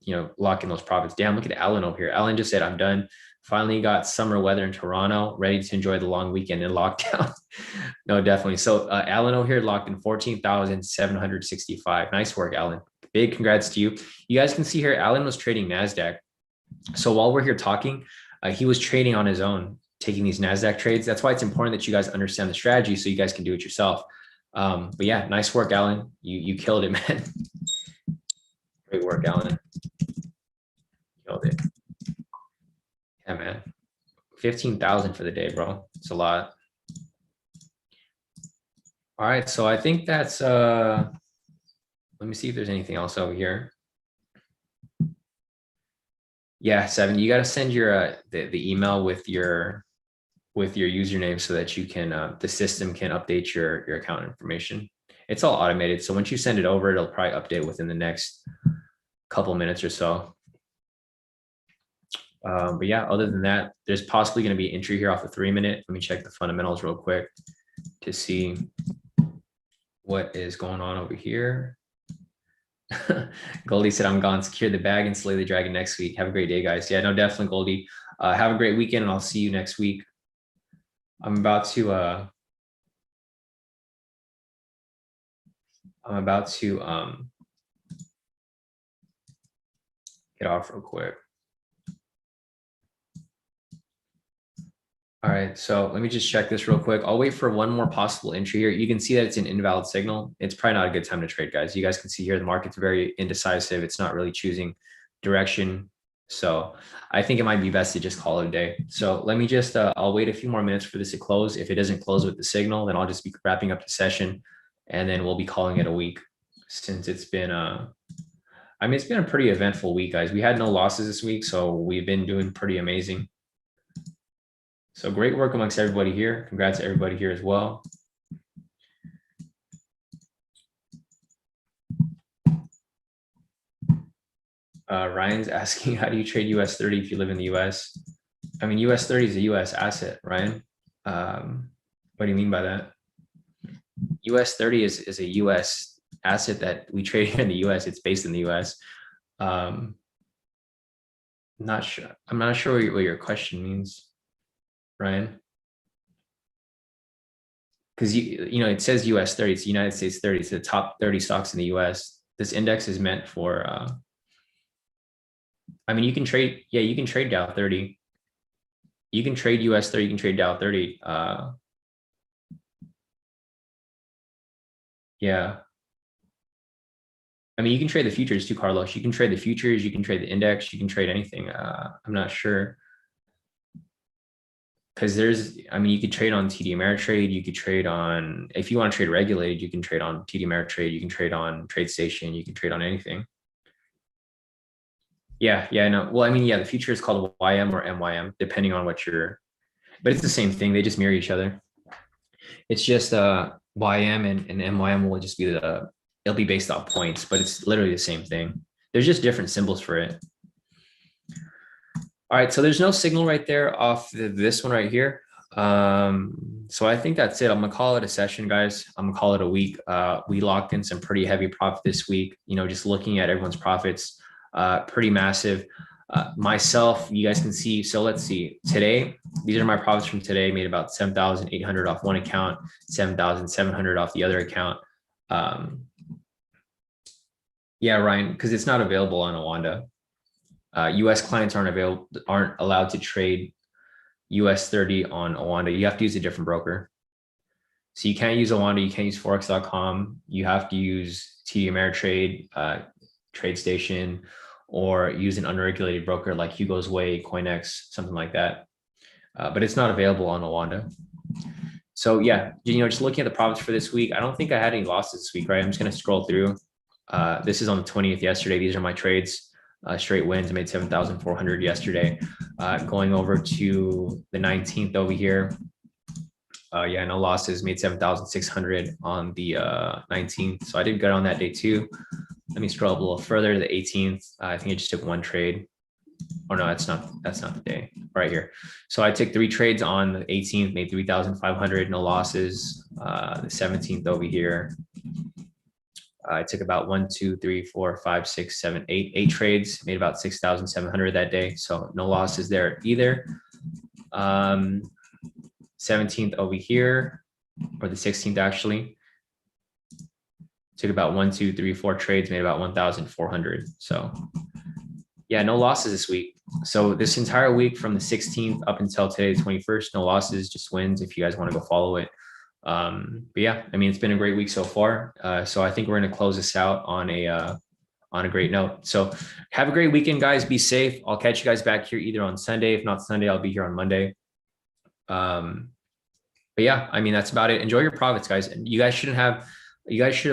you know, lock in those profits. Damn, look at Alan over here. Alan just said, I'm done. Finally got summer weather in Toronto, ready to enjoy the long weekend in lockdown. No, definitely. So Alan over here locked in 14,765. Nice work, Alan. Big congrats to you. You guys can see here, Alan was trading NASDAQ. So while we're here talking, he was trading on his own, taking these NASDAQ trades. That's why it's important that you guys understand the strategy so you guys can do it yourself. But yeah, nice work, Alan. You killed it, man. Great work, Alan. Killed it. Yeah, man. 15,000 for the day, bro. It's a lot. All right, so I think that's let me see if there's anything else over here. Yeah, 7. You got to send your the email with your username so that you can the system can update your account information. It's all automated, so once you send it over, it'll probably update within the next couple minutes or so. But yeah, other than that, there's possibly going to be entry here off the 3-minute. Let me check the fundamentals real quick to see what is going on over here. Goldie said, I'm gone. Secure the bag and slay the dragon next week. Have a great day, guys. Yeah, no, definitely, Goldie. Have a great weekend, and I'll see you next week. I'm about to get off real quick. All right, so let me just check this real quick. I'll wait for one more possible entry here. You can see that it's an invalid signal. It's probably not a good time to trade, guys. You guys can see here the market's very indecisive. It's not really choosing direction. So I think it might be best to just call it a day. So let me just, I'll wait a few more minutes for this to close. If it doesn't close with the signal, then I'll just be wrapping up the session and then we'll be calling it a week since it's been, I mean, it's been a pretty eventful week, guys. We had no losses this week, so we've been doing pretty amazing. So great work amongst everybody here. Congrats to everybody here as well. Ryan's asking, how do you trade US 30 if you live in the US? I mean, US 30 is a US asset, Ryan. What do you mean by that? US 30 is a US asset that we trade here in the US. It's based in the US. Not sure. I'm not sure what your question means, Ryan. Because you know, it says US 30, it's United States 30, it's the top 30 stocks in the US. This index is meant for I mean, you can trade, yeah, you can trade Dow 30. You can trade US 30, you can trade Dow 30. Yeah. I mean, you can trade the futures too, Carlos. You can trade the futures, you can trade the index, you can trade anything. I'm not sure. Because there's, I mean, you could trade on TD Ameritrade, you could trade on, if you want to trade regulated, you can trade on TD Ameritrade, you can trade on TradeStation, you can trade on anything. Yeah, no. Well, I mean, yeah, the future is called YM or MYM, depending on what you're, but it's the same thing. They just mirror each other. It's just YM and MYM will just be it'll be based off points, but it's literally the same thing. There's just different symbols for it. All right, so there's no signal right there off this one right here. So I think that's it. I'm gonna call it a session, guys. I'm gonna call it a week. We locked in some pretty heavy profit this week. You know, just looking at everyone's profits, pretty massive. Myself, you guys can see. So let's see. Today, these are my profits from today. Made about 7,800 off one account, 7,700 off the other account. Yeah, Ryan, because it's not available on Awanda. US clients aren't allowed to trade US 30 on Awanda. You have to use a different broker. So you can't use Awanda, you can't use forex.com. You have to use TD Ameritrade, TradeStation, or use an unregulated broker like Hugo's Way, CoinEx, something like that. But it's not available on Awanda. So yeah, you know, just looking at the profits for this week, I don't think I had any losses this week, right? I'm just going to scroll through. This is on the 20th yesterday. These are my trades. Straight wins. I made 7,400 yesterday. Going over to the 19th over here. Yeah, no losses. Made 7,600 on the 19th. So I did good on that day too. Let me scroll up a little further. The 18th. I think I just took one trade. Oh no, that's not the day. Right here. So I took 3 trades on the 18th. Made 3,500. No losses. The 17th over here. I took about 1, 2, 3, 4, 5, 6, 7, 8 trades, made about 6,700 that day. So no losses there either. 17th over here, or the 16th actually. Took about 1, 2, 3, 4 trades, made about 1,400. So yeah, no losses this week. So this entire week from the 16th up until today, the 21st, no losses, just wins if you guys want to go follow it. But yeah, I mean, it's been a great week so far. So I think we're going to close this out on a great note. So have a great weekend, guys. Be safe. I'll catch you guys back here either on Sunday. If not Sunday, I'll be here on Monday. But yeah, I mean, that's about it. Enjoy your profits, guys. And you guys should have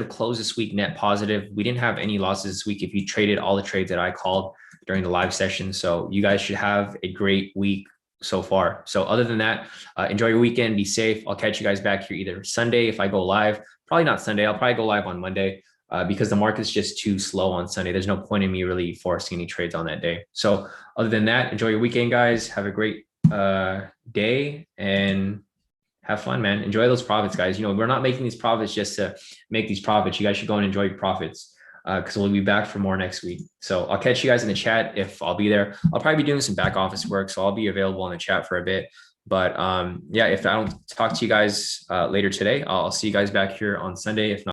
closed this week net positive. We didn't have any losses this week if you traded all the trades that I called during the live session. So you guys should have a great week so far. So other than that, enjoy your weekend, be safe. I'll catch you guys back here either Sunday if I go live, probably not Sunday. I'll probably go live on Monday. Because the market's just too slow on Sunday. There's no point in me really forcing any trades on that day. So other than that, enjoy your weekend, guys. Have a great day and have fun, man. Enjoy those profits, guys. You know, we're not making these profits just to make these profits. You guys should go and enjoy your profits because we'll be back for more next week. So I'll catch you guys in the chat if I'll be there. I'll probably be doing some back office work, so I'll be available in the chat for a bit. But yeah, if I don't talk to you guys later today, I'll see you guys back here on Sunday. If not,